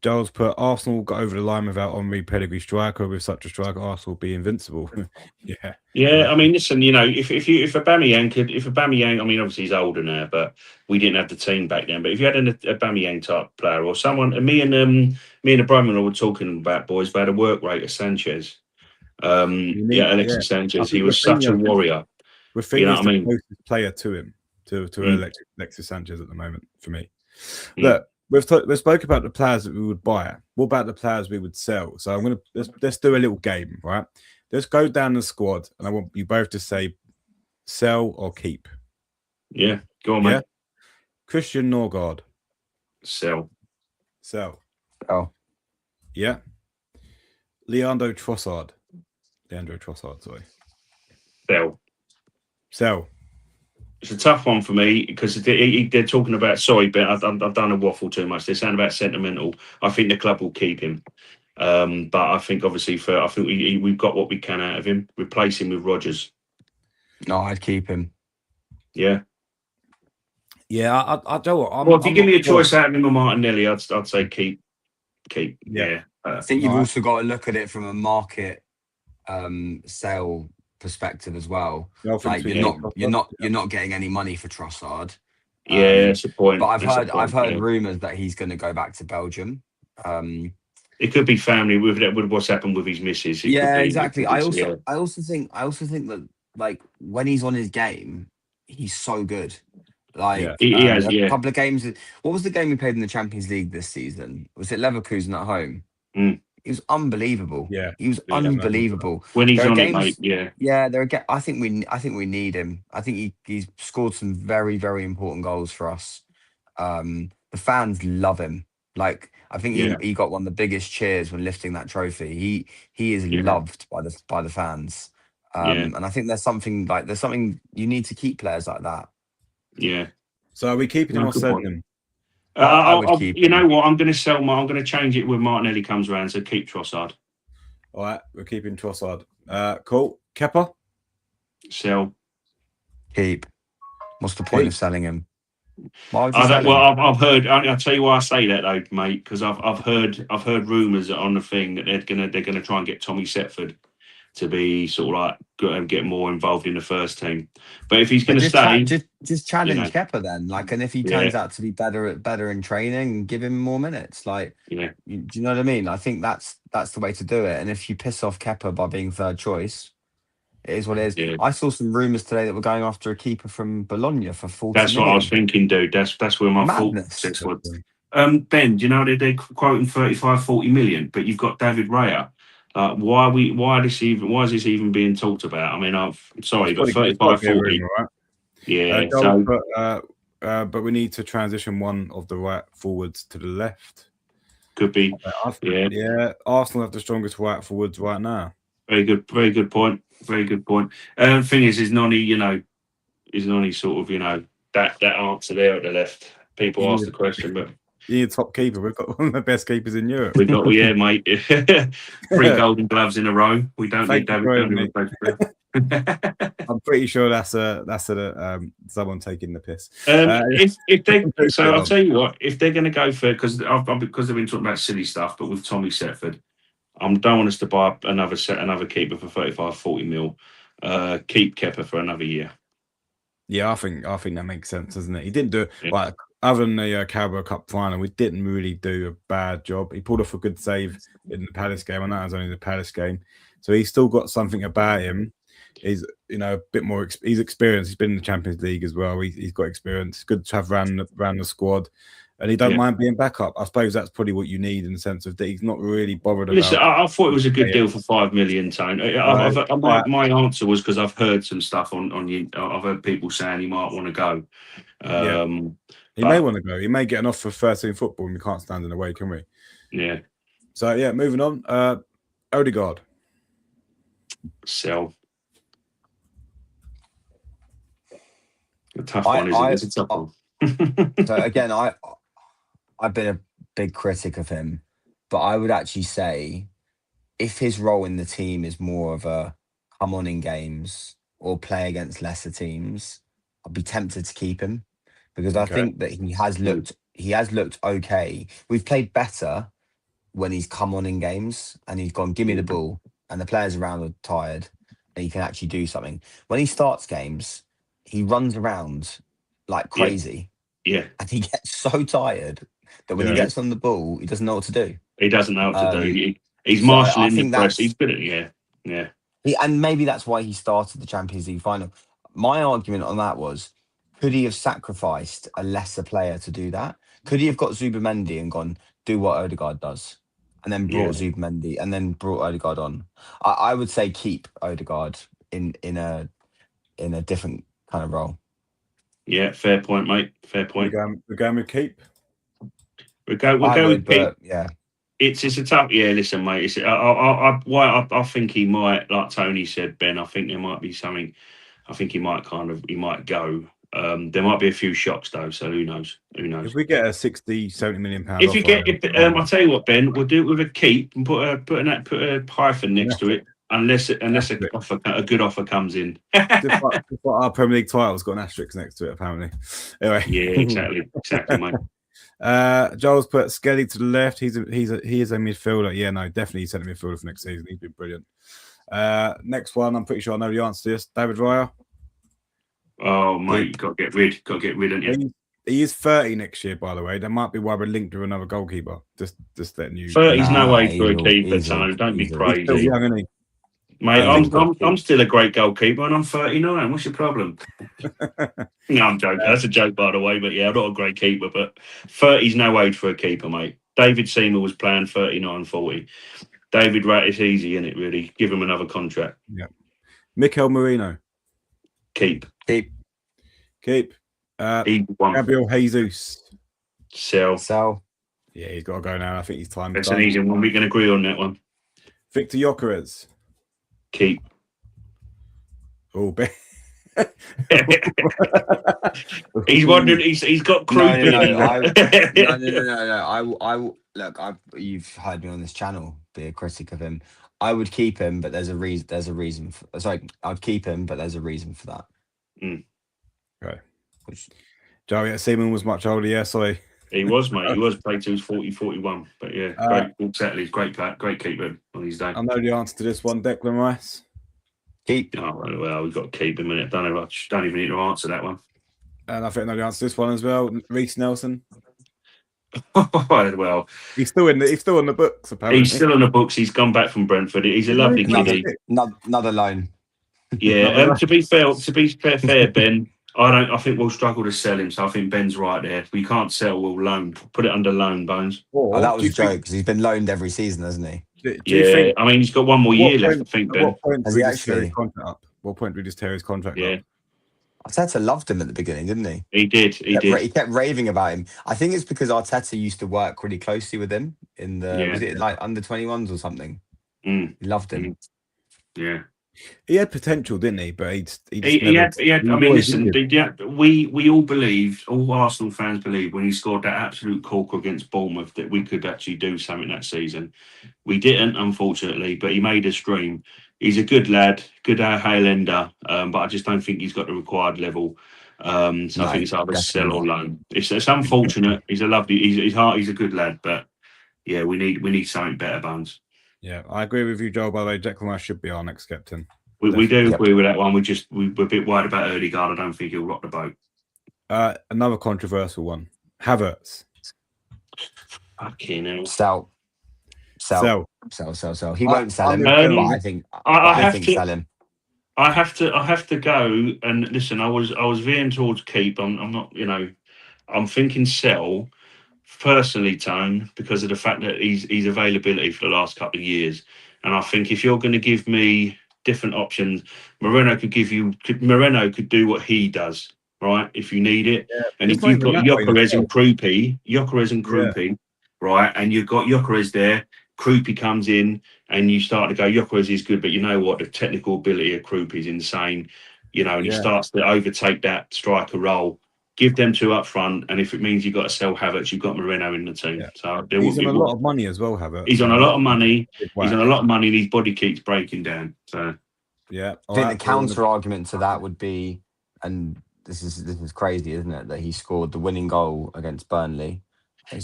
Giles put Arsenal got over the line without Henry pedigree striker. With such a striker, Arsenal will be invincible. Yeah. I mean, listen, if Aubameyang, I mean, obviously he's older now, but we didn't have the team back then. But if you had an Aubameyang type player or someone, me and Abramovich were talking about boys about a work rate of Sanchez. Alexis Sanchez. He was such a warrior. We're thinking he's the closest player to him, to Alexis Sanchez at the moment for me. Look. We've spoke about the players that we would buy. What about the players we would sell? So let's do a little game, right? Let's go down the squad, and I want you both to say sell or keep. Yeah, go on, mate. Christian Norgard. Sell. Oh. Yeah. Leandro Trossard, sorry. Sell. It's a tough one for me because they're talking about. Sorry, Ben, I've done a waffle too much. They're saying about sentimental. I think the club will keep him, but I think obviously we've got what we can out of him. Replace him with Rodgers. No, I'd keep him. Yeah. Yeah, I do. Well, if you give me a choice out of him or Martinelli, I'd say keep. Yeah. I think you've also got to look at it from a market sale perspective as well. Like you're not getting any money for Trossard. Yeah, that's the point. But That's the I've point, heard yeah. rumours that he's going to go back to Belgium. It could be family with what's happened with his missus. It could be, Exactly. it could be, I also think that like when he's on his game, he's so good. Like He has, a yeah. couple of games. What was the game we played in the Champions League this season? Was it Leverkusen at home? Mm. He was unbelievable. Yeah. He was Yeah, unbelievable. When he's There are on it, games, mate, yeah. yeah. I think we need him. I think he's scored some very, very important goals for us. The fans love him. Like I think Yeah. he got one of the biggest cheers when lifting that trophy. He is Yeah. loved by the fans. Yeah. And I think there's something you need to keep players like that. Yeah. So are we keeping him No, or good selling point. him? I would keep You him. know what? I'm going to change it when Martinelli comes around. So keep Trossard. All right, we're keeping Trossard. Cool. Kepa? Sell. Keep. What's the point Keep. of selling him? Why would you sell him? Well, I've heard. I'll tell you why I say that though, mate, because I've heard rumours on the thing that they're gonna try and get Tommy Setford to be sort of like get more involved in the first team. But if he's going to stay, just challenge you know. Kepa then. Like, and if he turns out to be better in training, give him more minutes. Like, yeah, do you know what I mean? I think that's the way to do it. And if you piss off Kepa by being third choice, it is what it is. Yeah. I saw some rumours today that we're going after a keeper from Bologna for 40 that's million. what I was thinking, dude. That's where my Madness. thoughts were. Ben, do you know they're quoting 35, 40 million, but you've got David Raya. Why is this even being talked about? I mean, I'm sorry, but 35, 40. Right? Yeah. But we need to transition one of the right forwards to the left. Could be. Yeah. Arsenal have the strongest right forwards right now. Very good point. Very good point. Thing is Noni, is Noni sort of, that answer there at the left. People ask the question, but you need a top keeper. We've got one of the best keepers in Europe. We've got, mate. 3 golden gloves in a row. We don't need David. I'm pretty sure that's someone taking the piss. If they, so I'll tell you what, if they're going to go for, because they've been talking about silly stuff, but with Tommy Setford, I don't want us to buy another keeper for 35, 40 mil. Keep Kepa for another year. Yeah, I think that makes sense, doesn't it? He didn't do it like other than the Carabao Cup final. We didn't really do a bad job. He pulled off a good save in the Palace game. I know it was only the Palace game, so he's still got something about him. He's a bit more. He's experienced. He's been in the Champions League as well. He's got experience. It's good to have around the squad, and he don't mind being backup. I suppose that's probably what you need in the sense of that he's not really bothered about. Listen, I thought it was a good deal for 5 million, Tone. My answer was because I've heard some stuff on you. I've heard people saying he might want to go. He may want to go. He may get an offer for 13 football, and we can't stand in the way, can we? Yeah. So moving on. Odegaard. Sell. A tough one, isn't it? It's a tough one. So again, I've been a big critic of him, but I would actually say if his role in the team is more of a come on in games or play against lesser teams, I'd be tempted to keep him because I think that he has looked okay. We've played better when he's come on in games and he's gone, give me the ball, and the players around are tired and he can actually do something. When he starts games, he runs around like crazy. Yeah. And he gets so tired that when he gets on the ball, he doesn't know what to do. He doesn't know what to do. He's marshalling the press. He's good at Yeah. And maybe that's why he started the Champions League final. My argument on that was, could he have sacrificed a lesser player to do that? Could he have got Zubimendi and gone, do what Odegaard does? And then brought Zubimendi and then brought Odegaard on? I would say keep Odegaard in a different kind of role. Yeah, fair point, mate. Fair point. We're going with keep. We'll go with keep. Yeah. It's a tough. Yeah, listen, mate. I think he might, like Tony said, Ben. I think there might be something. I think he might go. There might be a few shocks though. So who knows? If we get a 60, 70 million pound, I'll tell you what, Ben. We'll do it with a keep and put a hyphen next to it, unless a good offer comes in. just like our Premier League title's got an asterisk next to it, apparently. Anyway, yeah, exactly, mate. Joel's put Skelly to the left. He is a midfielder. Yeah, no, definitely he's a midfielder for next season. He's been brilliant. Next one, I'm pretty sure I know the answer to this. David Raya. Oh, mate, you got to get rid, haven't you? He is 30 next year, by the way. That might be why we're linked with another goalkeeper. Just letting you. 30's no Nah, age for a keeper, he's Tone. Don't be he's He's still crazy. young, isn't he? Mate, He's a good I'm kid. still a great goalkeeper and I'm 39. What's your problem? No, I'm joking. That's a joke, by the way. But yeah, I'm not a great keeper. But 30's no age for a keeper, mate. David Seamer was playing 39, 40. David Rat is easy, isn't it, really? Give him another contract. Yeah. Mikel Marino. Keep. Keep. He won. Gabriel Jesus. Sell. Yeah, he's got to go now. I think he's time. That's an easy one. We can agree on that one. Victor Gyökeres. Keep. Oh, He's wondering. He's got crew. No. Look. You've heard me on this channel be a critic of him. I would keep him, but there's a reason. I'd keep him, but there's a reason for that. Right. Joey Seaman was much older. Yeah, sorry. He was, mate. He was played till he was 40, 41. But yeah, great. Exactly. Great keeper on his day. I know the answer to this one. Declan Rice. Keep. Oh, well, we've got to keep him in it. Don't even need to answer that one. And I think I know the answer to this one as well. Reece Nelson. Well, he's still on the books. Apparently, he's still on the books. He's come back from Brentford. He's a lovely kid. Another loan. Yeah. To be fair, Ben, I think we'll struggle to sell him. So I think Ben's right there. We can't sell. We'll loan. Put it under loan, Bones. Oh, that was a joke because he's been loaned every season, hasn't he? Yeah. I mean, he's got one more year left. I think, Ben. Has he actually? What point did we just tear his contract up? Arteta loved him at the beginning, didn't he? He did. He kept raving about him. I think it's because Arteta used to work really closely with him in the was it like under 21s or something? He loved him. Yeah. He had potential, didn't he? But he had. I mean, listen. We all believed, all Arsenal fans believed, when he scored that absolute corker against Bournemouth, that we could actually do something that season. We didn't, unfortunately, but he made us dream. He's a good lad, good Highlander, but I just don't think he's got the required level. So I think it's either sell or loan. It's unfortunate. He's a lovely. He's a good lad, but yeah, we need something better, Bones. Yeah, I agree with you, Joel. By the way, Declan Rice should be our next captain. We do agree with that one. We're a bit worried about Odegaard. I don't think he'll rock the boat. Another controversial one. Havertz. Fucking hell. Sell. He won't sell him. I think sell him. I have to go and listen. I was veering towards keep. I'm not. I'm thinking sell. Personally, Tone, because of the fact that he's availability for the last couple of years, and I think if you're going to give me different options, Moreno could do what he does, right? If you need it, and if you've got Gyökeres and Krupi, right, and you've got Gyökeres there, Krupi comes in, and you start to go, Gyökeres is good, but you know what? The technical ability of Krupi is insane, and he starts to overtake that striker role. Give them two up front, and if it means you've got to sell Havertz, you've got Moreno in the team. Yeah. So he's on a lot of money as well, Havertz. He's on a lot of money. He's on a lot of money, and his body keeps breaking down. So yeah, I think the counter argument to that would be, and this is crazy, isn't it? That he scored the winning goal against Burnley.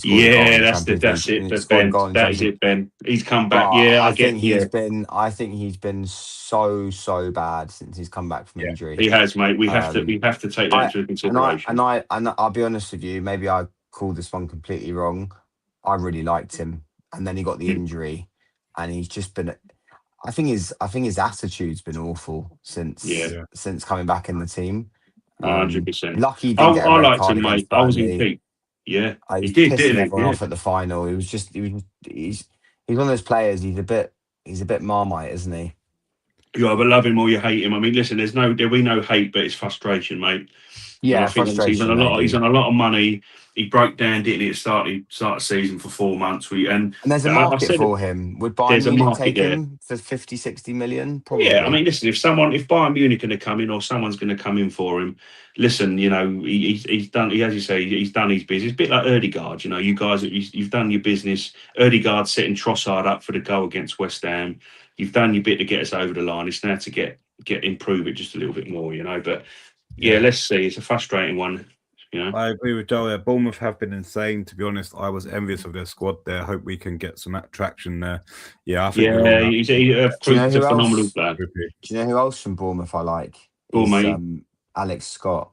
Yeah, that's it. Ben. That is it, Ben. He's come back. I think he's been so bad since he's come back from injury. He has, mate. We have to take that into consideration. And I'll be honest with you. Maybe I called this one completely wrong. I really liked him, and then he got the injury, and he's just been. I think his attitude's been awful since coming back in the team. 100%. Lucky he didn't get a red liked card him, mate. I was in peak. Yeah, he did, didn't he? Off at the final. He's one of those players. He's a bit Marmite, isn't he? You either love him or you hate him. I mean, listen, there'll be no hate, but it's frustration, mate. Yeah, frustration. He's on a lot of money. He broke down, didn't he? Start season for 4 months. And there's a market for him. Would Bayern Munich take him for 50, 60 million? Probably. Yeah, I mean, listen, if Bayern Munich are going to come in or someone's going to come in for him, listen, he's done. As you say, he's done his business. A bit like Odegaard, you guys, you've done your business. Odegaard setting Trossard up for the goal against West Ham. You've done your bit to get us over the line. It's now to improve it just a little bit more, But yeah, let's see. It's a frustrating one. I agree with Joel there. Bournemouth have been insane, to be honest. I was envious of their squad there. Hope we can get some traction there. Yeah, I think he's a phenomenal player. Do you know who else from Bournemouth I like? Alex Scott.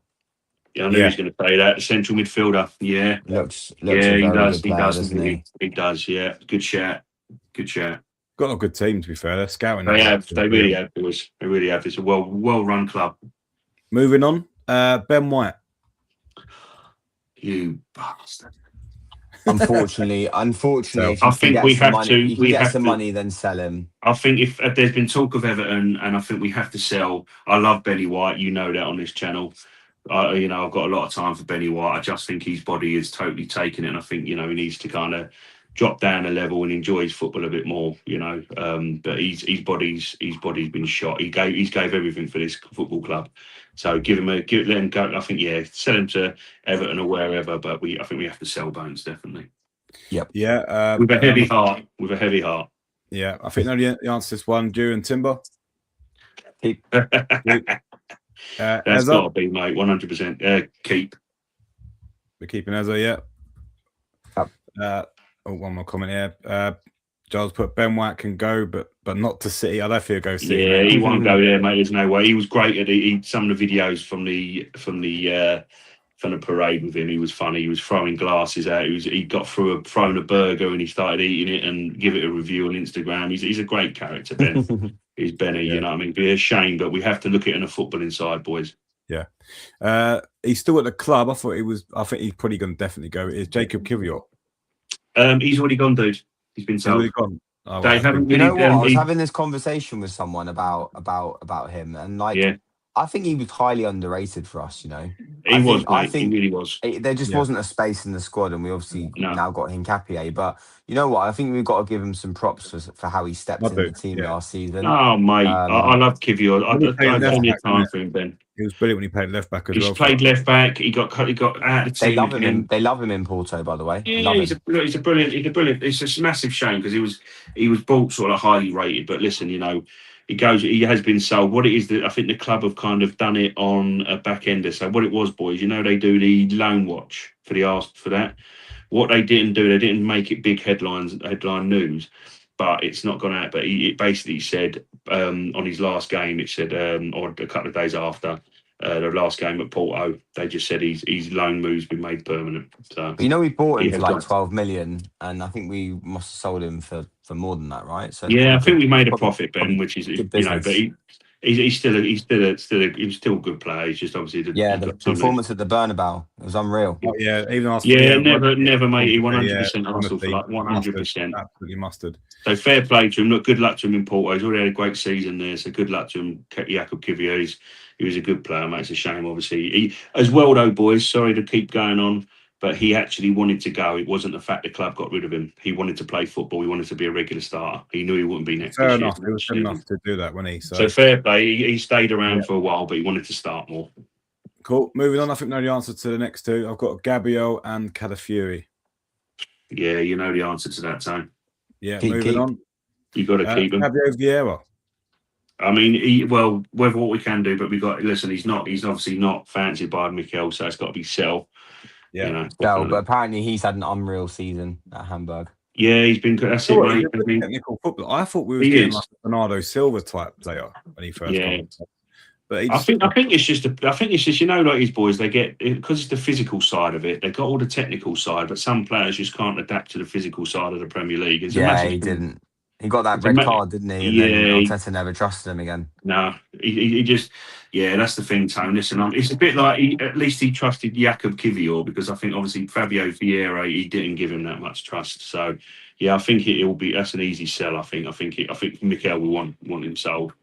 Yeah, I knew he was going to say that. Central midfielder. Yeah. Looks Yeah, a he very does. good He player, does. doesn't he? He does. Yeah. Good shout. Good shout. Got a good team, to be fair. They're scouting. They that have. well. They really have. They really have. It's a well-run club. Moving on, Ben White. You bastard. Unfortunately, if I you can think get we some have money, to. you can We get have some to. money, then sell him. I think if there's been talk of Everton, and I think we have to sell. I love Benny White. You know that on this channel. I've got a lot of time for Benny White. I just think his body is totally taken it, and I think he needs to kind of drop down a level and enjoy his football a bit more. But his body's been shot. He gave everything for this football club. So let him go. I think sell him to Everton or wherever. But I think we have to sell Bones definitely. Yep. Yeah. With a heavy heart. With a heavy heart. Yeah, I think the answer to this one, Drew and Timber. Keep. That's got to be, mate. 100%. Keep. We're keeping Ezra, yeah. Yep. One more comment here. Giles put Ben White can go, but not to City. I don't feel go City. Yeah, mate. he won't go there, mate. There's no way. He was great at some of the videos from the parade with him. He was funny. He was throwing glasses out. He got thrown a burger and he started eating it and give it a review on Instagram. He's a great character, Ben. He's Benny. Yeah. You know what I mean? It'd be a shame, but we have to look at it in a footballing side, boys. Yeah. He's still at the club. I think he's probably going to definitely go. Is Jacob Kivior? He's already gone, dude. He's been sold. He's already gone. Oh, They haven't You really. know what? I was having this conversation with someone about him, and I think he was highly underrated for us. He really was. There just wasn't a space in the squad, and we obviously now got Hincapié. But you know what? I think we've got to give him some props for how he stepped in the team last season. Oh, mate. I love Kivior. I don't plenty of time for him, Ben. He was brilliant when he played left back as well. He's played left back. He got out of the team. They love him in Porto, by the way. Yeah, he's a brilliant. It's a massive shame because he was bought sort of highly rated. But listen, he has been sold. What it is that I think the club have kind of done it on a back ender. So what it was, boys, they do the loan watch for that. What they didn't do, they didn't make it big headline news, but it's not gone out. But it basically said on his last game, it said, or a couple of days after the last game at Porto, they just said his loan move's been made permanent. So we bought him for like 12 million, and I think we must have sold him for more than that, right? So yeah, I think we made a profit, Ben, which is good but he's still a good player. He's just obviously the performance at the Bernabeu, it was unreal. Oh, yeah, even Arsenal. Yeah, never, mate. He 100% Arsenal for like 100%. Absolutely mustard. So fair play to him. Look, good luck to him in Porto. He's already had a great season there. So good luck to him, Jacob Kivior. He was a good player, mate. It's a shame, obviously. As well, though, boys. Sorry to keep going on, but he actually wanted to go. It wasn't the fact the club got rid of him. He wanted to play football. He wanted to be a regular starter. He knew he wouldn't be next Fair year. enough. It was good enough to do that, wasn't he? So fair play. He stayed around for a while, but he wanted to start more. Cool. Moving on. I think I know the answer to the next two. I've got Gabriel and Calafiori. Yeah, you know the answer to that, Tone. Yeah, moving on. You got to keep him. Fabio Vieira. I mean, whether what we can do, but he's obviously not fancied by Mikel, so it's got to be sell. Yeah. But apparently he's had an unreal season at Hamburg. Yeah, he's been good. That's it, mate. Technical football. I thought we were getting like a Bernardo Silva type player when he first came. But I think it's just like his boys, they get, because it's the physical side of it, they've got all the technical side, but some players just can't adapt to the physical side of the Premier League. He didn't. He got that red card, didn't he? And then Arteta never trusted him again. No, he just, that's the thing, Tone. Listen, it's a bit like at least he trusted Jacob Kivior, because I think obviously Fabio Vieira, he didn't give him that much trust. So I think that's an easy sell. I think Mikel will want him sold.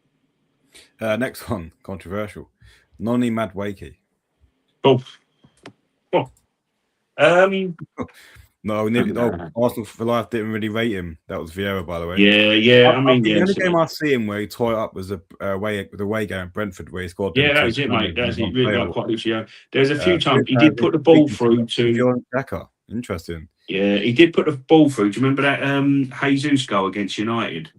Next one, controversial. Noni Madueke. No, Arsenal for Life didn't really rate him. That was Vieira, by the way. Yeah. The only game I see him where he tore it up was the away game at Brentford, where he scored. Yeah, that was it, mate. That's it. Really quite literally. There's a few times he did put the ball through to. Interesting. Yeah, he did put the ball through. Do you remember that Jesus goal against United?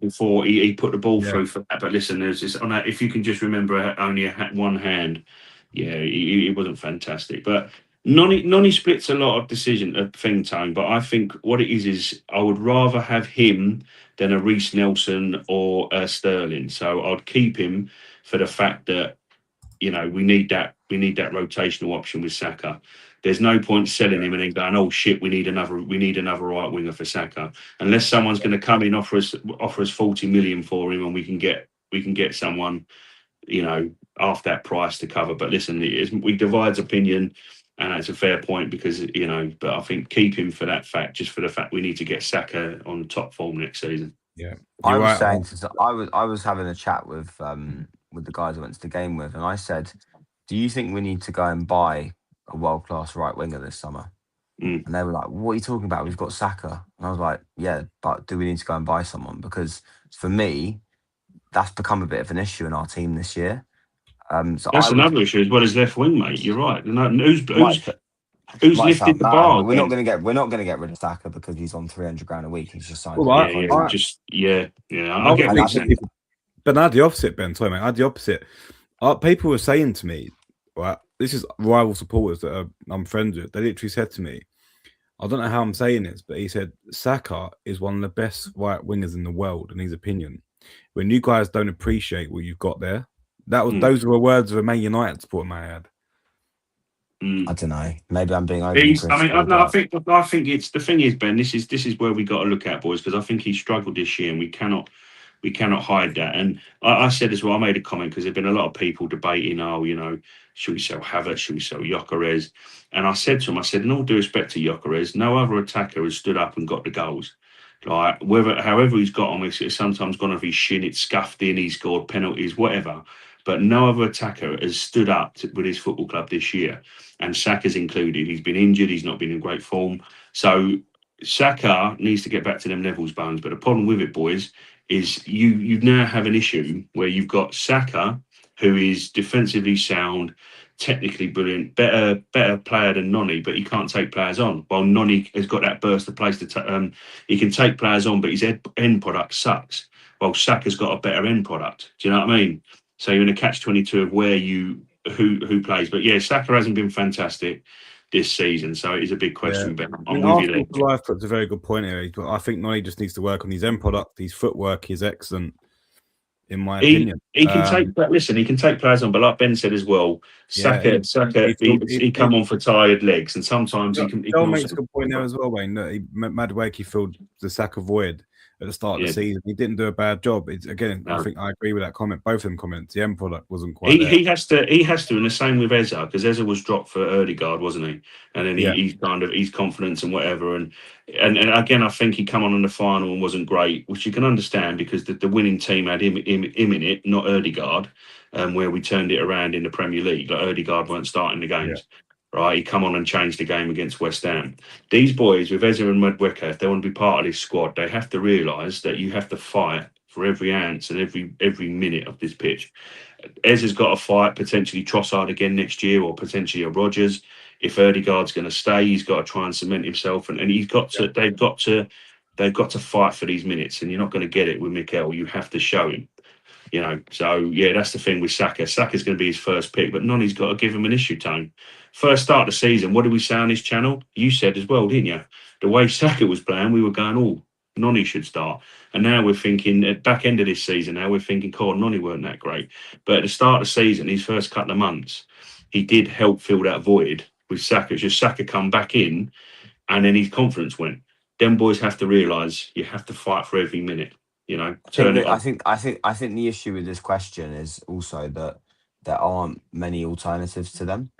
Before he put the ball through for that. But listen, there's this on that. If you can just remember only one hand, he wasn't fantastic. But Noni splits a lot of Tone. But I think what it is I would rather have him than a Reece Nelson or a Sterling. So I'd keep him for the fact that we need that We need that rotational option with Saka. There's no point selling him and then going, oh shit, we need another right winger for Saka. Unless someone's going to come in, offer us 40 million for him, and we can get someone, half that price to cover. But listen, we divide opinion, and that's a fair point because but I think keep him for that fact, just for the fact we need to get Saka on top form next season. Yeah, I was saying, I was having a chat with the guys I went to the game with, and I said, do you think we need to go and buy a world-class right winger this summer? And they were like, what are you talking about? We've got Saka. And I was like, yeah, but do we need to go and buy someone? Because for me, that's become a bit of an issue in our team this year. So that's another issue as well as left wing, mate. You're right. Who's lifted the bar? We're not going to get rid of Saka because he's on 300 grand a week. He's just signed. I get it. But I had the opposite, Ben. Sorry, mate. I had the opposite. People were saying to me, right, this is rival supporters that I'm friends with. They literally said to me, I don't know how I'm saying this, but he said Saka is one of the best right wingers in the world, in his opinion. When you guys don't appreciate what you've got there, those were words of a Man United supporter, may I add. I don't know. Maybe I'm being over. I think it's the thing is, Ben. This is where we got to look at, boys, because I think he struggled this year, and we cannot hide that. And I said as well, I made a comment because there've been a lot of people debating, should we sell Havertz, should we sell Gyökeres? And I said to him, in all due respect to Gyökeres, no other attacker has stood up and got the goals. Like however he's got on, it's sometimes gone off his shin, it's scuffed in, he's scored penalties, whatever. But no other attacker has stood up with his football club this year, and Saka's included. He's been injured, he's not been in great form. So Saka needs to get back to them levels, Bones. But the problem with it, boys, is you now have an issue where you've got Saka, who is defensively sound, technically brilliant, better player than Noni, but he can't take players on. While Noni has got that burst of place to he can take players on, but his end product sucks. While Saka's got a better end product. Do you know what I mean? So you're in a catch-22 of where who plays. But yeah, Saka hasn't been fantastic this season, so it is a big question. But I'm with you there. Life puts a very good point here. I think Noni just needs to work on his end product. His footwork is excellent, in my opinion. He can he can take players on, but like Ben said as well, Saka, he come on for tired legs, and sometimes he can. Joel makes a good point there as well, Wayne. Madueke filled the Saka void at the start of the season. He didn't do a bad job. I think I agree with that comment. Both of them comments. The end product wasn't quite there. He has to, and the same with Eza, because Eza was dropped for Erdegaard, wasn't he? And then he's confidence and whatever. And again, I think he come on in the final and wasn't great, which you can understand because the winning team had him in it, not Erdegaard, where we turned it around in the Premier League. Like Erdegaard weren't starting the games. Yeah. Right, he come on and changed the game against West Ham. These boys with Eza and Madueke, if they want to be part of this squad, they have to realise that you have to fight for every ounce and every minute of this pitch. Eza's got to fight potentially Trossard again next year, or potentially a Rodgers. If Erdegaard's going to stay, he's got to try and cement himself, and he's got to. They've got to fight for these minutes, and you're not going to get it with Mikel. You have to show him. So yeah, that's the thing with Saka. Saka's going to be his first pick, but Noni's got to give him an issue time. First start of the season, what did we say on this channel? You said as well, didn't you? The way Saka was playing, we were going, Noni should start. And now we're thinking, at back end of this season, now we're thinking, Noni weren't that great. But at the start of the season, his first couple of months, he did help fill that void with Saka. It's just Saka come back in, and then his confidence went. Them boys have to realise you have to fight for every minute. I think the issue with this question is also that there aren't many alternatives to them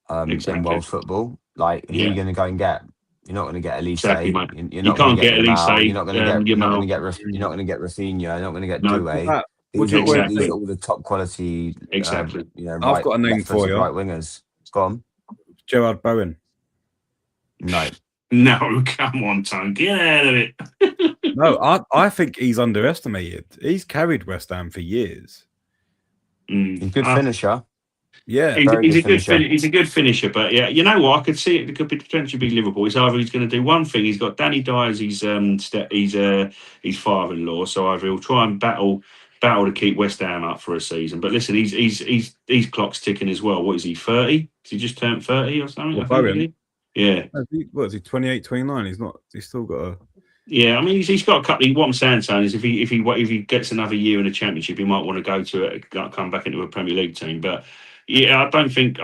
in world football. Like, who are you going to go and get? You're not going to get Elise. Exactly, you're not going to get Elise. You're not going to get. You're not going to get Rafinha. You're not going to get Doué. These are all the top quality. Exactly. I've got a name for you. Right wingers. Go on. Gerard Bowen. No, come on, Tom. Get out of it. No, I think he's underestimated. He's carried West Ham for years. He's a good finisher. Yeah, he's a good finisher. But yeah, you know what? I could see it could potentially be Liverpool. It's either he's going to do one thing. He's got Danny Dyer as his father-in-law. So either he'll try and battle to keep West Ham up for a season. But listen, he's clock's ticking as well. What is he? 30? Has he just turned 30 or something? Bowen. Yeah. What is he? 28, 29? He's still got a. Yeah, I mean, he's got a couple. What I'm saying is, if he gets another year in the Championship, he might want to come back into a Premier League team. But Yeah, I don't think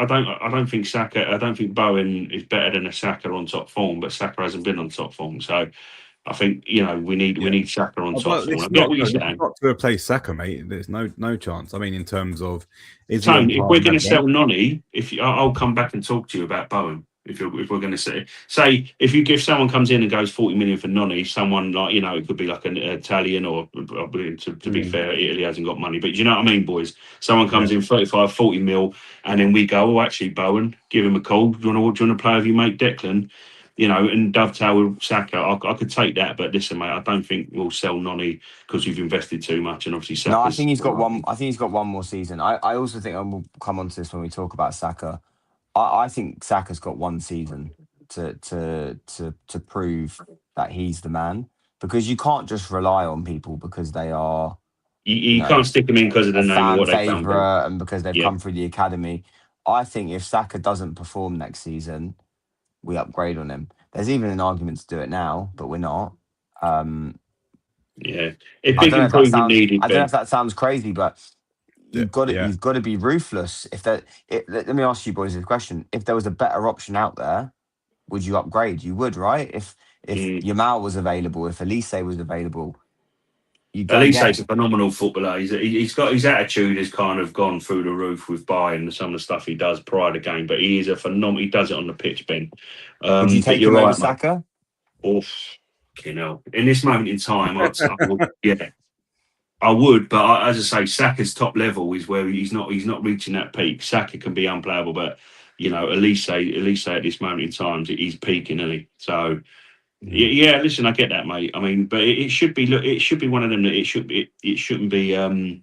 Saka. I don't think Bowen is better than a Saka on top form, but Saka hasn't been on top form. So I think we need Saka on top form. I get what you're This is saying. not to replace Saka, mate. There's no chance. I mean, in terms of is he on Tone, if par we're with going to Maguire? sell Nonny, I'll come back and talk to you about Bowen. If we're going to say if someone comes in and goes 40 million for Nonny, someone like it could be like an Italian or to be fair, Italy hasn't got money, but you know what I mean, boys. Someone comes in 35, 40 mil, and then we go, actually, Bowen, give him a call. Do you want to play with your mate Declan? And dovetail with Saka. I could take that, but listen, mate, I don't think we'll sell Nonny because you've invested too much, and obviously Saka's. No, I think he's got one. I think he's got one more season. I also think, and we'll come on to this when we talk about Saka. I think Saka's got one season to prove that he's the man, because you can't just rely on people because they are You can't stick them in because of the a name of fan what they've done. favourite and because they've Yeah. come through the academy. I think if Saka doesn't perform next season, we upgrade on him. There's even an argument to do it now, but we're not. Yeah, a I big don't know if that improvement sounds. needed. I don't know Ben. if that sounds crazy, but you've got to. Yeah. You've got to be ruthless. Let me ask you boys a question. If there was a better option out there, would you upgrade? You would, right? If Yamal was available, if Elise was available, you'd go and get Elise's him. a phenomenal footballer. He's got his attitude has kind of gone through the roof with Bayern, some of the stuff he does prior to game, but he is a phenomenal. He does it on the pitch, Ben. Would you But take you're him over right, mate. Saka? Oh, in this moment in time, I would, yeah, I would. But as I say, Saka's top level is where he's not reaching that peak. Saka can be unplayable, but Elise at this moment in time, he's peaking, isn't he? So. Yeah, listen, I get that, mate. I mean, but it should be it should be one of them that it shouldn't be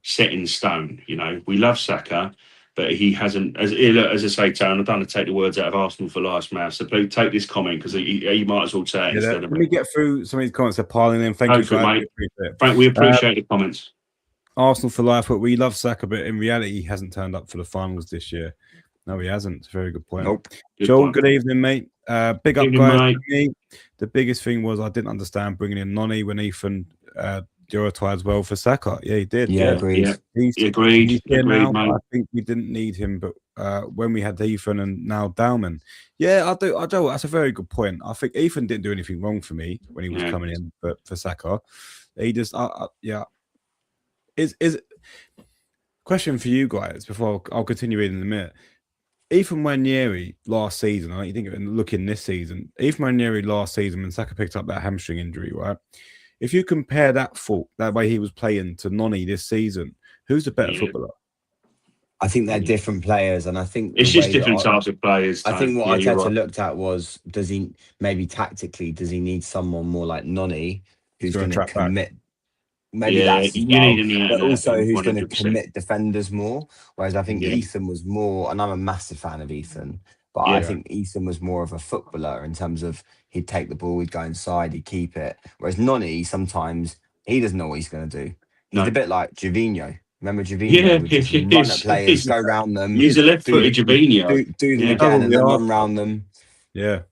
set in stone. We love Saka, but he hasn't. As I say, Tone, I don't want to take the words out of Arsenal for life's mouth. So please take this comment because he might as well say it instead of Let me get through some of these comments. They're piling in. Thank Go you, for it, guys. mate. We appreciate it. Frank, we appreciate the comments. Arsenal for life, but we love Saka, but in reality, he hasn't turned up for the finals this year. No, he hasn't. It's a very good point. Nope. Joel, good evening, mate. Big up, Evening, guys. mate. For me, the biggest thing was I didn't understand bringing in Nonny when Ethan prioritized well for Saka. Yeah, he did. Yeah, agreed. Yeah. He's Agreed, here now. mate. I think we didn't need him, but when we had Ethan and now Dalman, yeah, I do. That's a very good point. I think Ethan didn't do anything wrong for me when he was coming in for Saka. He just, yeah. Is question for you guys before I'll continue reading in a minute. Ethan Nwaneri last season, I think you think of looking this season. Ethan Nwaneri last season when Saka picked up that hamstring injury, right? If you compare that way he was playing to Nonny this season, who's the better footballer? I think they're different players, and I think It's just different types of players. I think what Arteta looked at was, does he maybe tactically need someone more like Nonny who's going to commit? Maybe that's as well, but also who's going to commit defenders more. Whereas I think Ethan was more, and I'm a massive fan of Ethan, but I think Ethan was more of a footballer in terms of he'd take the ball, he'd go inside, he'd keep it. Whereas Nonny, sometimes he doesn't know what he's going to do. He's a bit like Gervinho. Remember Gervinho? Yeah, would just run at players, go round them. He's a left-footed Gervinho. Do them again and then run round them. Yeah.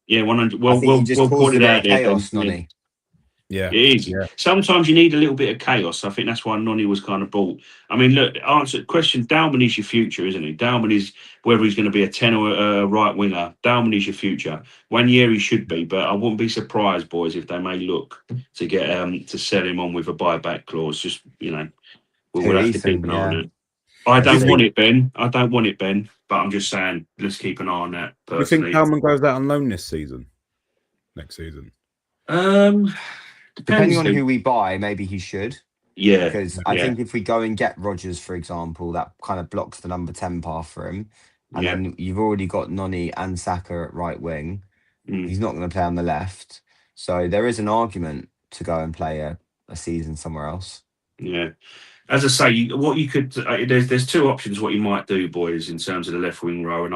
Yeah, 100. Well, he just causes a bit of chaos, Nonny. Yeah, it is. Yeah. Sometimes you need a little bit of chaos. I think that's why Nonny was kind of bought. I mean, look, answer the question. Dalman is your future, isn't he? Dalman is whether he's going to be a 10 or a right winger. Dalman is your future. 1 year he should be, but I wouldn't be surprised, boys, if they may look to get to sell him on with a buyback clause. Just we'll have to keep an eye on it. I don't want it, Ben. I don't want it, Ben. But I'm just saying, let's keep an eye on that. Personally. You think Dalman goes out on loan this season? Next season? Depending on who we buy, maybe he should. Yeah. Because I think if we go and get Rodgers, for example, that kind of blocks the number 10 path for him. And then you've already got Nonny and Saka at right wing. He's not going to play on the left. So there is an argument to go and play a season somewhere else. Yeah. As I say, what you could there's two options. What you might do, boys, in terms of the left wing row and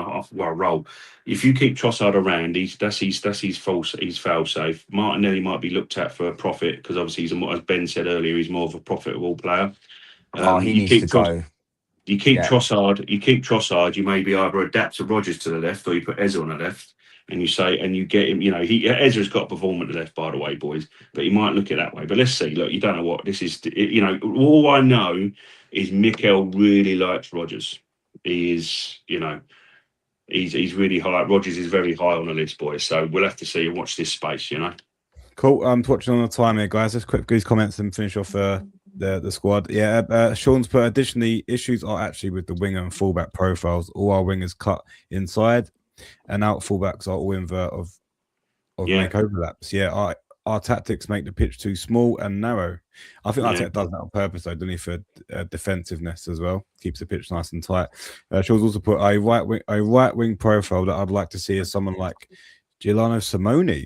roll. If you keep Trossard around, that's his foul safe. Martinelli might be looked at for a profit because obviously as Ben said earlier, he's more of a profitable player. He needs to go. You keep Trossard. You maybe either adapt to Rodgers to the left or you put Eze on the left. And you get him, Ezra's got a perform at the left, by the way, boys, but he might look at it that way. But let's see. Look, you don't know what this is. All I know is Mikel really likes Rodgers. he is, you know, he's really high. Rodgers is very high on the list, boys. So we'll have to see and watch this space, you know. Cool. I'm watching on the time here, guys. Just quick these comments and finish off the squad. Yeah, Sean's put additionally issues are actually with the winger and fullback profiles. All our wingers cut inside, and out fullbacks are all invert of make overlaps. Yeah, our tactics make the pitch too small and narrow. I think Arteta does that on purpose, though, doesn't he, for defensiveness as well. Keeps the pitch nice and tight. Sean's also put a right wing profile that I'd like to see as someone like Giuliano Simone.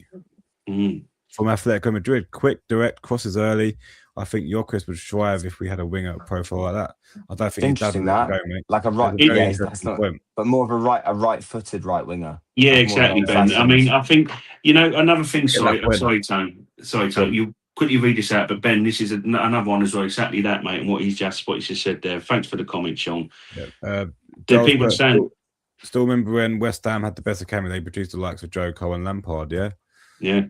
From Atletico Madrid, quick, direct, crosses early. I think Gyökeres would thrive if we had a winger profile like that. I don't think he does that. mate. Like a right, that's not, but more of a right-footed right winger. Yeah, exactly, Ben. I mean, I think, you know, another thing. Sorry, Tone. You quickly read this out, but Ben, this is another one as well. Exactly that, mate. And what he's just said there. Thanks for the comment, Sean. Yeah. People saying. Still remember when West Ham had the best academy? They produced the likes of Joe Cole and Lampard. Yeah. Yeah.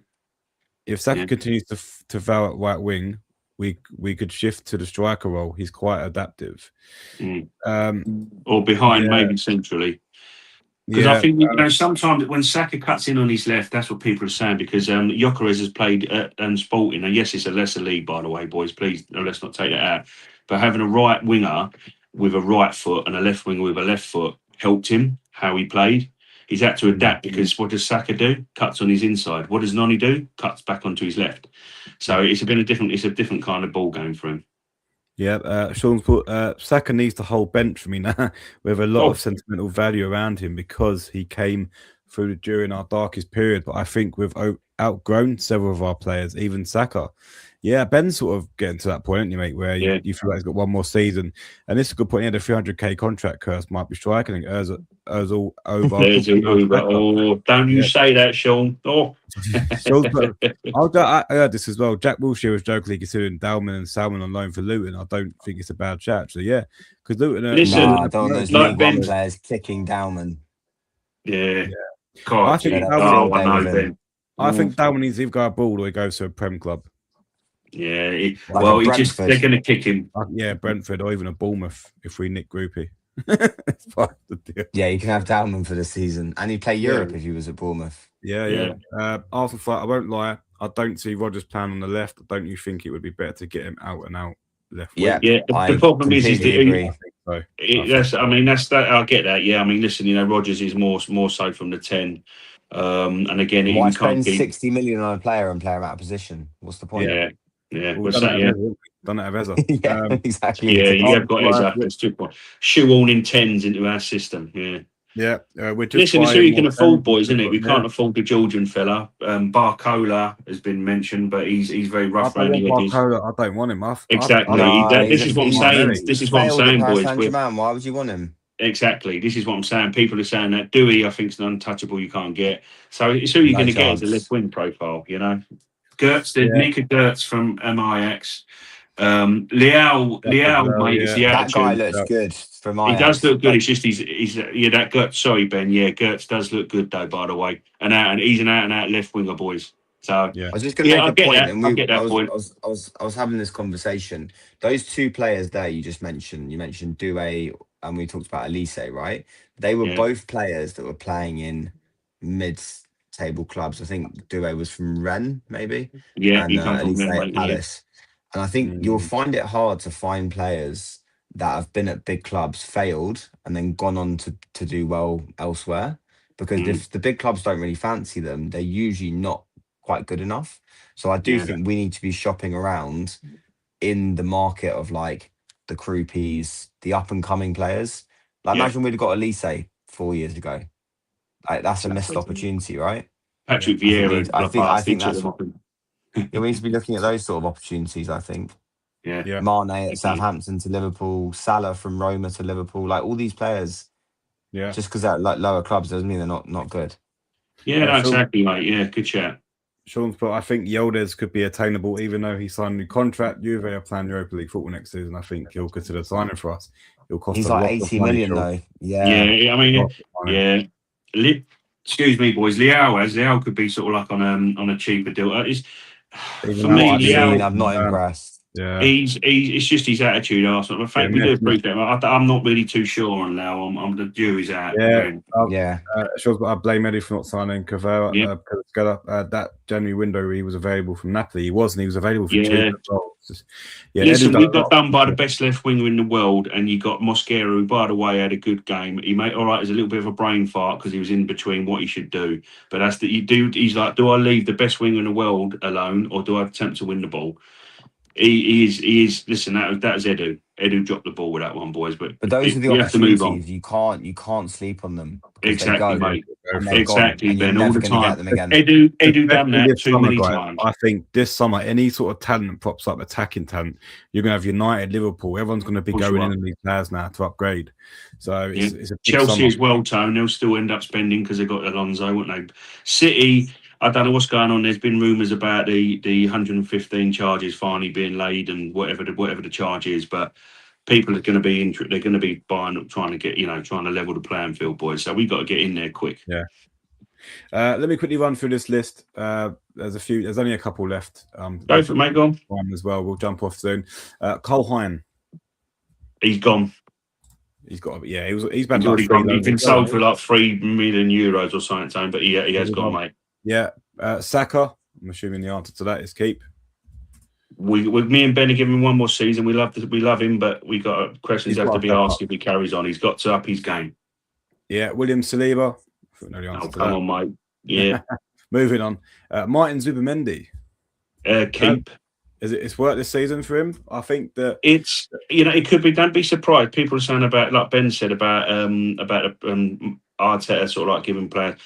If Saka continues to foul at right wing, we could shift to the striker role. He's quite adaptive. Or behind, maybe centrally. Because I think, you know, sometimes when Saka cuts in on his left, that's what people are saying, because Gyökeres has played at Sporting, and yes, it's a lesser league, by the way, boys, please, let's not take that out. But having a right winger with a right foot and a left winger with a left foot helped him, how he played. He's had to adapt, because what does Saka do? Cuts on his inside. What does Noni do? Cuts back onto his left. So it's a different kind of ball game for him. Yeah, Sean's put Saka needs to hold bench for me now. We have a lot of sentimental value around him because he came through during our darkest period. But I think we've outgrown several of our players, even Saka. Yeah, Ben's sort of getting to that point, aren't you, mate, where you feel like he's got one more season. And this is a good point. The 300k contract curse might be striking. As all over. Don't you say that, Sean. I heard this as well. Jack Wilshere was jokingly considering Dalman and Salmon on loan for Luton. I don't think it's a bad chat, actually. Yeah, because Luton. I don't want those League One players kicking Dalman. Yeah. God, I think Ben. Dalman needs to either go abroad or he goes to a Prem club. Yeah, they're going to kick him. Yeah, Brentford or even a Bournemouth if we nick Groupie. It's part of the deal. Yeah, you can have Dalman for the season, and he'd play Europe if he was at Bournemouth. Yeah. Arsenal fight. I won't lie. I don't see Rodgers playing on the left. Don't you think it would be better to get him out and out left? Yeah. The problem is agree. I get that. Yeah, I mean, listen, you know, Rodgers is more so from the 10. And again, why spend 60 million on a player and play him out of position? What's the point? Yeah. We've done it at Eza. Exactly. Yeah, you have got Eza. That's 2 points. Shoehorning 10s into our system. Yeah. We're just listen, it's who you can afford, boys, isn't it? We can't afford the Georgian fella. Barcola has been mentioned, but he's very rough around the edges. I don't want him. Exactly. This is what I'm saying. This is what I'm saying, boys. Why would you want him? Exactly. This is what I'm saying. People are saying that Dewey, I think, is an untouchable you can't get. So it's who you're going to get as a left wing profile, you know. Gertz, Nika Gertz from MIX. Leao, mate, is the attitude. That guy looks good from Ajax. He does look good. It's just he's that Gertz. Sorry, Ben. Yeah, Gertz does look good though. By the way, and he's an out and out left winger, boys. So I was just going to make a point. I get that point. I was having this conversation. Those two players there you just mentioned. You mentioned Doué and we talked about Elise, right? They were both players that were playing in mid-table clubs. I think Doué was from Rennes, maybe. Yeah, and Elise Palace. And I think you'll find it hard to find players that have been at big clubs, failed, and then gone on to do well elsewhere. Because if the big clubs don't really fancy them, they're usually not quite good enough. So I do think we need to be shopping around in the market of like the Kroupies, the up and coming players. Like imagine we'd have got Elise 4 years ago. Like that's a missed opportunity, right? Patrick Vieira. I think that's what we need to be looking at those sort of opportunities, I think. Yeah. Mane at Southampton to Liverpool, Salah from Roma to Liverpool, like all these players. Yeah. Just because they're like lower clubs doesn't mean they're not good. Yeah, no, exactly, mate. Yeah, good chat. Sean's put, I think Yildiz could be attainable, even though he signed a new contract. Juve are playing Europa League football next season. I think he'll consider signing for us. He'll cost He's a like lot 80 of money, million though. Yeah, I mean, excuse me, boys. Leao could be sort of like on a cheaper deal. For me, Leao, I'm not impressed. Yeah. It's just his attitude, Arsenal. In fact, we do appreciate him. I'm not really too sure on now. I'm the jury's out. Yeah. Yeah. I blame Eddie for not signing Cavera. Yeah. That January window, he was available from Napoli. He wasn't. He was available for cheap as well. Listen, we got done by the best left winger in the world, and you got Mosquera, who, by the way, had a good game. He made all right. There's a little bit of a brain fart because he was in between what he should do. But that's the you do. He's like, do I leave the best winger in the world alone, or do I attempt to win the ball? He is. Listen, that was Edu. Edu dropped the ball with that one, boys. But those are the you have to move on. opportunities. You can't sleep on them. Exactly, mate. And they're Exactly, gone, and Ben. you're All never the going to time. get them again. Edu done that too many times. I think this summer, any sort of talent pops up, attacking talent, you're going to have United, Liverpool. Everyone's going to be going in these players now to upgrade. So it's a big Chelsea summer. as well, Tone. They'll still end up spending because they've got Alonso, won't they? City, I don't know what's going on. There's been rumours about the 115 charges finally being laid and whatever the charge is, but people are going to be they're going to be buying up, trying to level the playing field, boys. So we've got to get in there quick. Yeah. Let me quickly run through this list. There's only a couple left. Go for it, mate. Go on. One as well. We'll jump off soon. Cole Hine. He's gone. He's got. Yeah, he's back. He's been sold for like €3 million or something, but he has gone, mate. Yeah. Saka. I'm assuming the answer to that is keep. Me and Ben are giving him one more season. We love him, but we got questions have to be asked if he carries on. He's got to up his game. Yeah, William Saliba. I know the answer to that. Come on, mate. Yeah. Moving on. Martin Zubimendi. Keep. It's worked this season for him. I think that it's it could be. Don't be surprised. People are saying about, like Ben said, about Arteta sort of like giving players.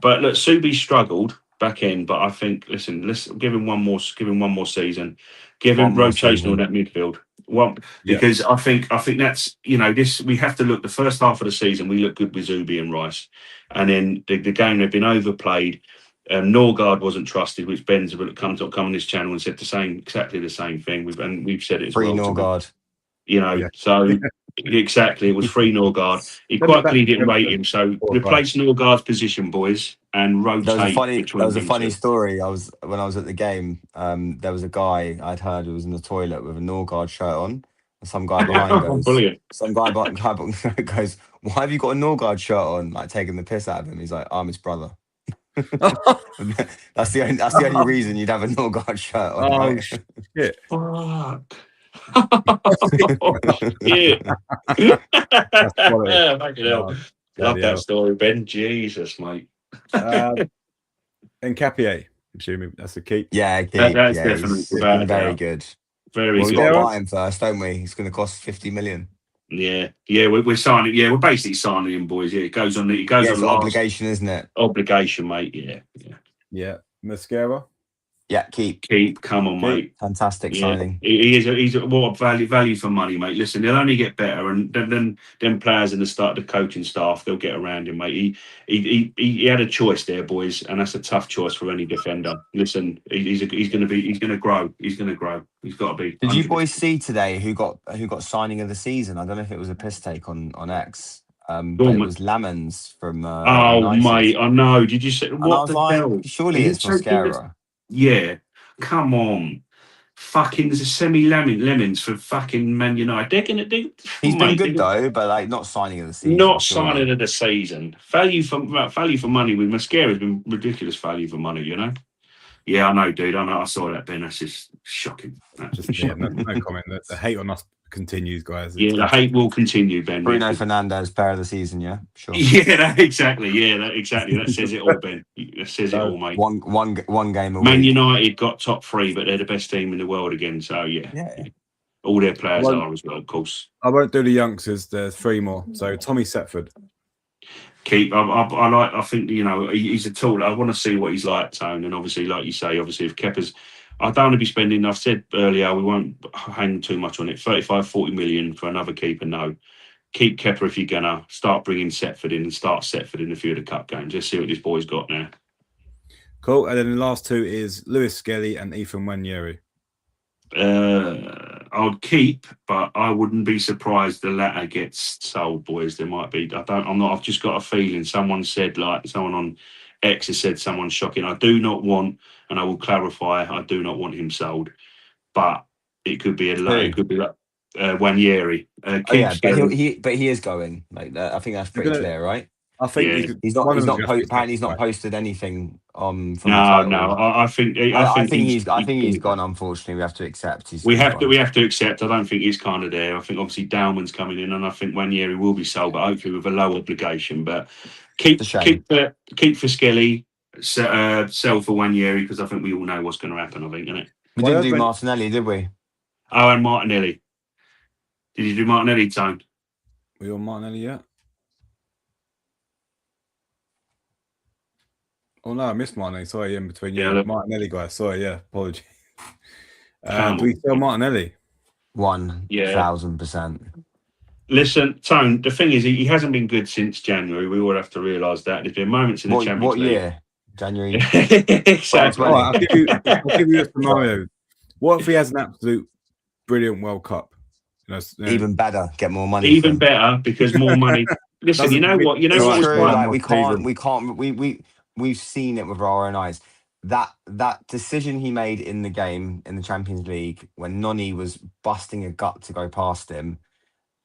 But look, Subi struggled back end, but I think let's give him one more season. Give him rotational in that midfield. Because I think that's this. We have to look the first half of the season. We look good with Zubi and Rice, and then the game they've been overplayed. Norgard wasn't trusted, which Ben's come on this channel and said exactly the same thing. We've said it as free well. Norgard. So exactly, it was free Norgard. He quite clearly didn't rate him. So replace Norgard's position, boys, and rotate. There was a funny story. When I was at the game. There was a guy I'd heard who was in the toilet with a Norgard shirt on. And some guy behind goes, goes, "Why have you got a Norgard shirt on?" Like taking the piss out of him. He's like, "I'm his brother." That's the only reason you'd have a Norgard shirt on. Right? Shit. Fuck. Love that story, Ben. Jesus, mate. And Capier, I'm assuming that's the keep. Yeah, keep. That's definitely very good. Very We've good. got to buy him first, don't we? He's going to cost 50 million. Yeah, we're signing. Yeah, we're basically signing him, boys. Yeah, it goes on. It goes on. It's obligation, isn't it? Obligation, mate. Yeah. Mascara. Yeah, keep. Come on, mate. Fantastic signing. He's what value for money, mate. Listen, he'll only get better, and then players in the start, the coaching staff, they'll get around him, mate. He had a choice there, boys, and that's a tough choice for any defender. Listen, he's going to grow. He's going to grow. He's got to be. Did you boys see today who got signing of the season? I don't know if it was a piss take on X. But it was Lemons from. United. Mate, I know. Did you say what the hell? Surely it's Mascara. Yeah, come on. Fucking there's a Lemons for fucking Man United. They're gonna do. He's been good though, but like not signing of the season. Not signing of the season. Value for money with Mascara has been ridiculous value for money, Yeah, I know, dude. I know. I saw that, Ben. That's just shocking. No comment. The hate on us continues, guys. The hate will continue, Ben. Bruno Fernandes, player of the season. Yeah, sure. Yeah, exactly. That says it all, Ben. That says it all, mate. One game a week. Man United got top 3, but they're the best team in the world again. So yeah. All their players are as well, of course. I won't do the youngsters. There's 3 more. So Tommy Setford. Keep. I think he's a tool. I want to see what he's like, Tone. And obviously, like you say, if Kepa's, I don't want to be spending. I've said earlier we won't hang too much on it. 35-40 million for another keeper. No, keep Kepa if you're gonna start bringing Setford in and start Setford in a few of the cup games. Just see what this boy's got now. Cool. And then the last 2 is Lewis Skelly and Ethan Nwaneri. I'd keep, but I wouldn't be surprised the latter gets sold, boys. There might be. I've just got a feeling. Someone on X has said someone shocking. I do not want, and I will clarify, I do not want him sold. But It could be it could be like Wanyeri. But he is going. Like I think that's pretty clear, right? I think he's not. Apparently, he's not posted anything from the title. No. I think he's gone. Unfortunately, we have to accept. We have to accept. I don't think he's kind of there. I think obviously Dalman's coming in, and I think Wanyeri will be sold, but hopefully with a low obligation. But keep for Skelly, sell for Wanyeri, because I think we all know what's going to happen. I think, isn't it? We didn't do Martinelli, did we? Oh, and Martinelli. Did you do Martinelli, Tone? Were you on Martinelli yet? Oh no, I missed Martinelli. Sorry, in between you. Martinelli guys. Sorry, apologies. Do we sell Martinelli? 1,000%. Listen, Tone, the thing is, he hasn't been good since January. We all have to realise that. There's been moments in the Champions League. What year? January? Exactly. Right, I'll give you a scenario. What if he has an absolute brilliant World Cup? Even better, get more money. Even better, because more money. Listen, you know what? We've seen it with our own eyes. That decision he made in the game in the Champions League when Noni was busting a gut to go past him,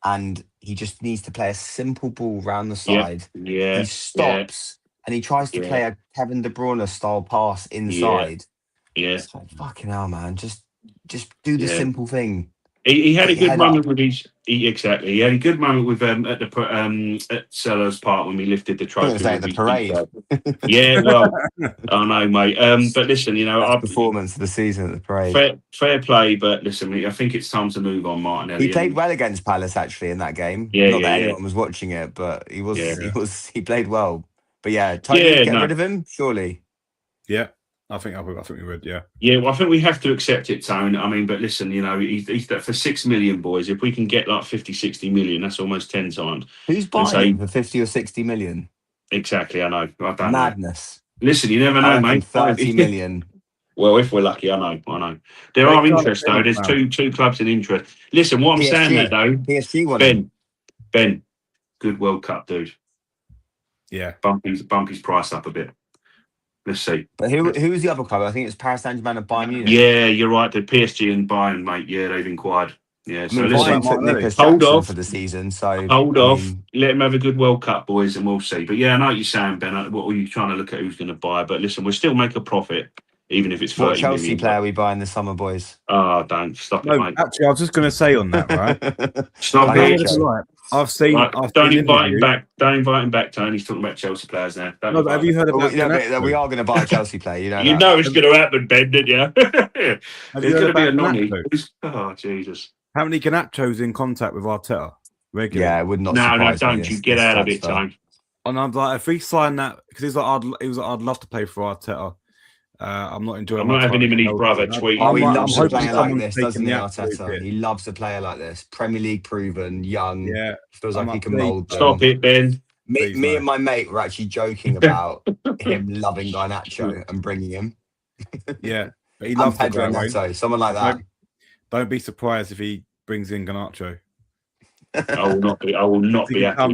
and he just needs to play a simple ball round the side. Yeah. He stops and he tries to play a Kevin De Bruyne style pass inside. Yeah. It's like, fucking hell, man. Just do the simple thing. He had a good moment with his. He had a good moment with at Sellers Park when we lifted the trophy. At the parade. Yeah, well, I know, mate. But listen, our performance of the season at the parade. Fair play, but listen, I think it's time to move on, Martinelli. He played well against Palace actually in that game. Not that anyone was watching it, but he played well. But Tony, get rid of him, surely. Yeah. I think we would, yeah. Yeah, well, I think we have to accept it, Tone. I mean, but listen, he's for 6 million, boys. If we can get like 50, 60 million, that's almost 10 times. Who's buying him for 50 or 60 million? Exactly, I know. I don't Madness. know. Listen, you never know, mate. 30 million. Well, if we're lucky, I know. There are interest, though. There's two clubs in interest. Listen, what I'm saying that, though, PSG won Ben, good World Cup, dude. Yeah. Bump his price up a bit. Let's see. But who's the other club? I think it's Paris Saint-Germain and Bayern Munich. Yeah, you're right. The PSG and Bayern, mate. Yeah, they've inquired. Yeah, so Bayern took Nicholas Jackson for the season. So hold off. Let him have a good World Cup, boys, and we'll see. But I know what you're saying, Ben. What were you trying to look at? Who's going to buy? But listen, we'll still make a profit, even if it's 30 What Chelsea million. player are we buying this summer, boys? Oh, don't stop it, mate. Actually, I was just going to say on that, right? Stop it. I've seen. Don't invite him back. Don't invite him back, Tony. He's talking about Chelsea players now. But have you heard about? We are going to buy a Chelsea player. You know it's going to happen, Ben, didn't you? There's going to be a nonny. Oh, Jesus. How many Ganacho's in contact with Arteta? Regularly? Yeah, it would not. No, don't you get out of it, Tony. And I'm like, if we sign that, because he's like, I'd love to play for Arteta. I'm not enjoying. I'm not having him and his brother tweet. He loves a player like this, doesn't he, Arteta? He loves a player like this. Premier League proven, young. Yeah, feels like he can mould them. Stop it, Ben. Me and my mate were actually joking about him loving Garnacho and bringing him. Yeah, but he loves Pedro Neto, someone like that. Don't be surprised if he brings in Garnacho. I will not be happy. I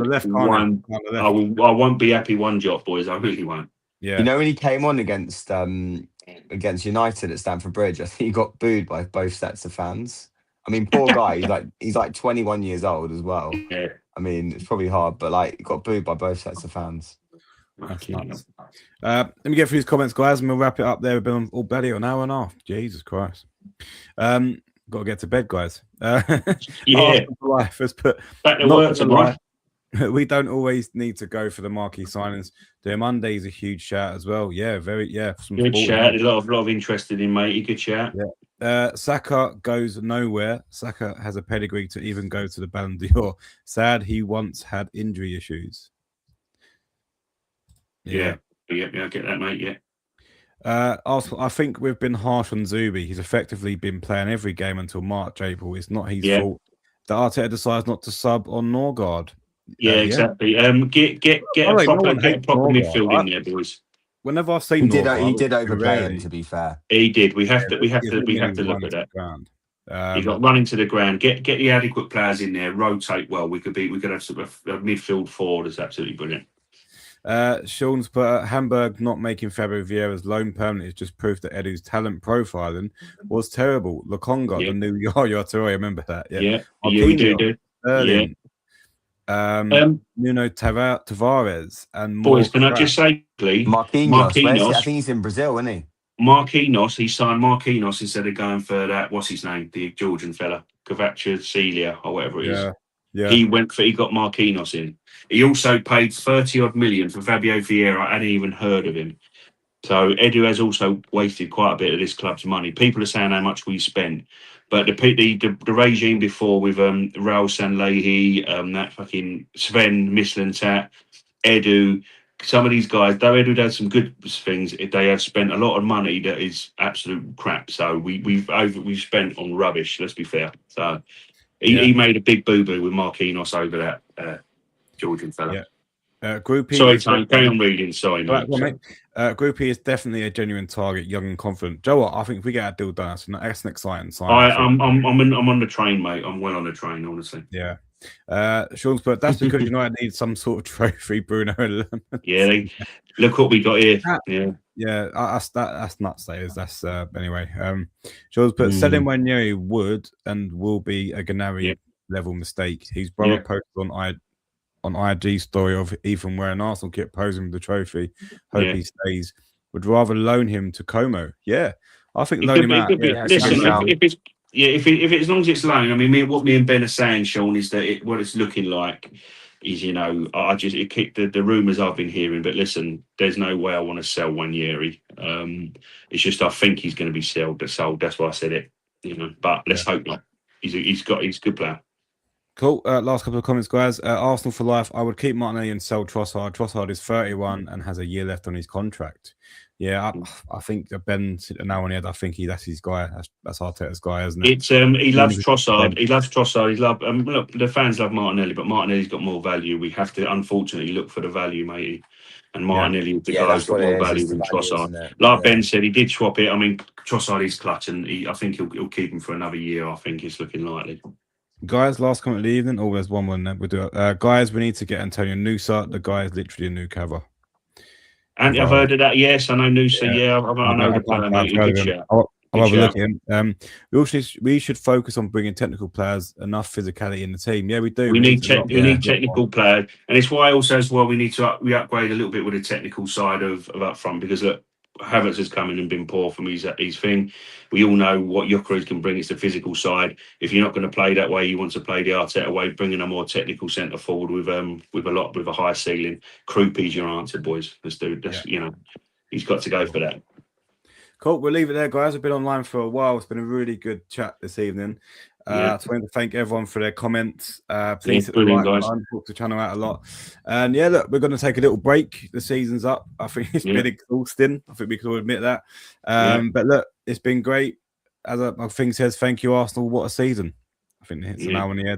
won't be happy one jot, boys. I really won't. Yeah. When he came on against United at Stamford Bridge, I think he got booed by both sets of fans. I mean, poor guy. He's like 21 years old as well. Yeah. I mean, it's probably hard, but he got booed by both sets of fans. That's nuts. Let me get through these comments, guys, and we'll wrap it up there. We've been all bloody an hour and a half. Jesus Christ. Got to get to bed, guys. Life has put back to work tomorrow. We don't always need to go for the marquee signings. The Monday's a huge shout as well. Yeah, good shout. There's a lot of interested in, matey. Good shout. Yeah. Saka goes nowhere. Saka has a pedigree to even go to the Ballon d'Or. Sad he once had injury issues. Yeah, I get that, mate. Yeah. Also, I think we've been harsh on Zubi. He's effectively been playing every game until March, April. It's not his fault that Arteta decides not to sub on Norgard. Yeah, exactly. Get a proper midfield in there, boys. Whenever I've seen he did overplay him. To be fair, he did. We have to look at that. He got running to the ground. Get the adequate players in there. Rotate well. We could have sort of a midfield four. That's absolutely brilliant. Sean's put Hamburg not making Fabio Vieira's loan permanent is just proof that Edu's talent profiling was terrible. Lokonga, the new Yaya Toure, I remember that. Yeah, we do. Sterling, Nuno Tavares, and more. Boys, can I just say, please, Marquinhos. Where is he? I think he's in Brazil, isn't he? Marquinhos, he signed Marquinhos instead of going for that. What's his name? The Georgian fella, Celia or whatever it is. Yeah. He got Marquinhos in. He also paid 30 odd million for Fabio Vieira. I hadn't even heard of him. So Edu has also wasted quite a bit of this club's money. People are saying how much we spent, but the regime before with Raul Sanlehi, that fucking Sven Mislintat, Edu, some of these guys, though Edu does some good things, they have spent a lot of money that is absolute crap. So we've spent on rubbish. Let's be fair. So he made a big boo boo with Marquinhos over that Georgian fella. Yeah. Groupie. Sorry, Tony. Carry on reading. Sorry, mate. Right, Groupie is definitely a genuine target, young and confident. Joe, what? I think if we get a deal done, that's an exciting sign. I'm on the train, mate. I'm well on the train, honestly. Yeah. Sean's put that's because United need some sort of trophy, Bruno. Yeah, look what we got here. That's nuts. That's anyway. Sean's put selling Wanyeri would and will be a Gennari level mistake. His brother posted on IG story of Ethan wearing an Arsenal kit posing with the trophy. Hope he stays. Would rather loan him to Como. Yeah, I think loan him out. Listen, if as long as it's loan, I mean, what me and Ben are saying, Sean, is that what it's looking like is, it kicked the rumours I've been hearing. But listen, there's no way I want to sell Wanyeri. It's just I think he's going to be sold. That's why I said it. But let's hope not. He's a good player. Cool. Last couple of comments, guys. Arsenal for life. I would keep Martinelli and sell Trossard. Trossard is 31 and has a year left on his contract. Yeah, I think Ben now on the head. I think that's his guy. That's Arteta's guy, isn't it? It's he loves Trossard. He loves Trossard. Look, the fans love Martinelli, but Martinelli's got more value. We have to unfortunately look for the value, matey. And Martinelli, the guy's got more value than Trossard. Like Ben said, he did swap it. I mean, Trossard is clutch, and I think he'll keep him for another year. I think it's looking likely. Guys, last comment of the evening. Oh, there's one more. We'll do it. Guys, we need to get Antonio Nusa. The guy is literally a new cover. And I've heard of that. Yes, I know Nusa. Yeah, I know the player, mate. I'll have a look at him. We should focus on bringing technical players, enough physicality in the team. Yeah, we do. We need technical players, and it's why also as well we need to upgrade a little bit with the technical side of up front, because look, Havertz has come in and been poor from his thing. We all know what Gyökeres can bring. It's the physical side. If you're not going to play that way, you want to play the Arteta way, bringing a more technical centre forward with a high ceiling. Krupi's your answer, boys. Let's do it. He's got to go for that. Cool. We'll leave it there, guys. We've been online for a while. It's been a really good chat this evening. I just wanted to thank everyone for their comments. Please hit the like button, help the channel out a lot. And look, we're going to take a little break. The season's up. I think it's been exhausting. I think we can all admit that. But look, it's been great. As my thing says, thank you, Arsenal. What a season. I think it hits an hour on the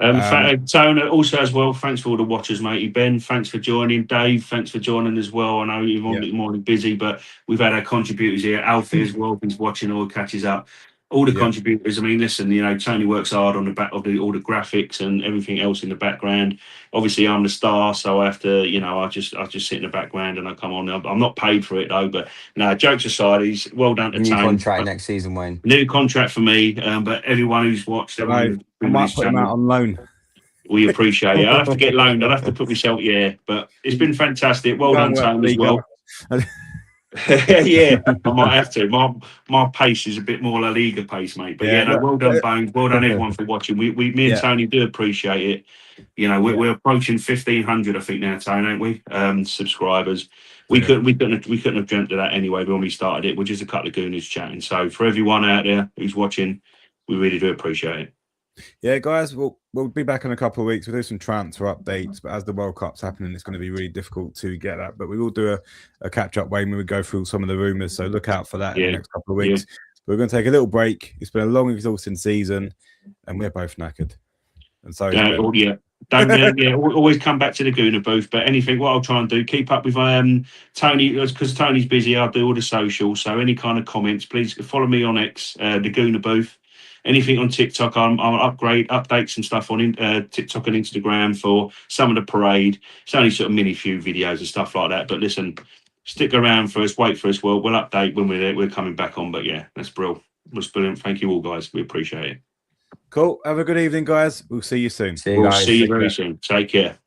head. Tone, also as well, thanks for all the watchers, matey. Ben, thanks for joining. Dave, thanks for joining as well. I know you're more busy, but we've had our contributors here. Alfie as well, who's watching, all catches up. All the contributors. I mean, listen, Tony works hard on the back of all the graphics and everything else in the background. Obviously, I'm the star, so I have to, I just sit in the background and I come on. I'm not paid for it though, but no, jokes aside, he's well done to Tony. New contract next season, Wayne. New contract for me, but everyone who's watched, I might put him out on loan. We appreciate it. I'll have to get loaned. I'll have to put myself, but it's been fantastic. Well done, Tony, as well. Yeah, I might have to. My pace is a bit more La Liga pace, mate. But well done, Bones. Well done, everyone, for watching. Me and Tony do appreciate it. We're approaching 1,500, I think now, Tony, aren't we? Subscribers. We couldn't have dreamt of that anyway when we started it. We're just a couple of gooners chatting. So for everyone out there who's watching, we really do appreciate it. Yeah, guys, we'll be back in a couple of weeks. We'll do some transfer updates, but as the World Cup's happening, it's going to be really difficult to get that. But we will do a catch-up way when we go through some of the rumours, so look out for that in the next couple of weeks. But we're going to take a little break. It's been a long, exhausting season, and we're both knackered. And so always come back to the Gooner Booth. But what I'll try and do, keep up with Tony, because Tony's busy. I'll do all the socials. So any kind of comments, please follow me on X, the Gooner Booth. anything on TikTok. I'll update some stuff on TikTok and Instagram for some of the parade. It's only sort of mini few videos and stuff like that. But listen, stick around for us, wait for us. We'll update when we're there. We're coming back on. But yeah, that's brilliant. Was brilliant. Thank you all, guys. We appreciate it. Cool. Have a good evening, guys. We'll see you soon. See you We'll guys. see you Take very care. soon. Take care.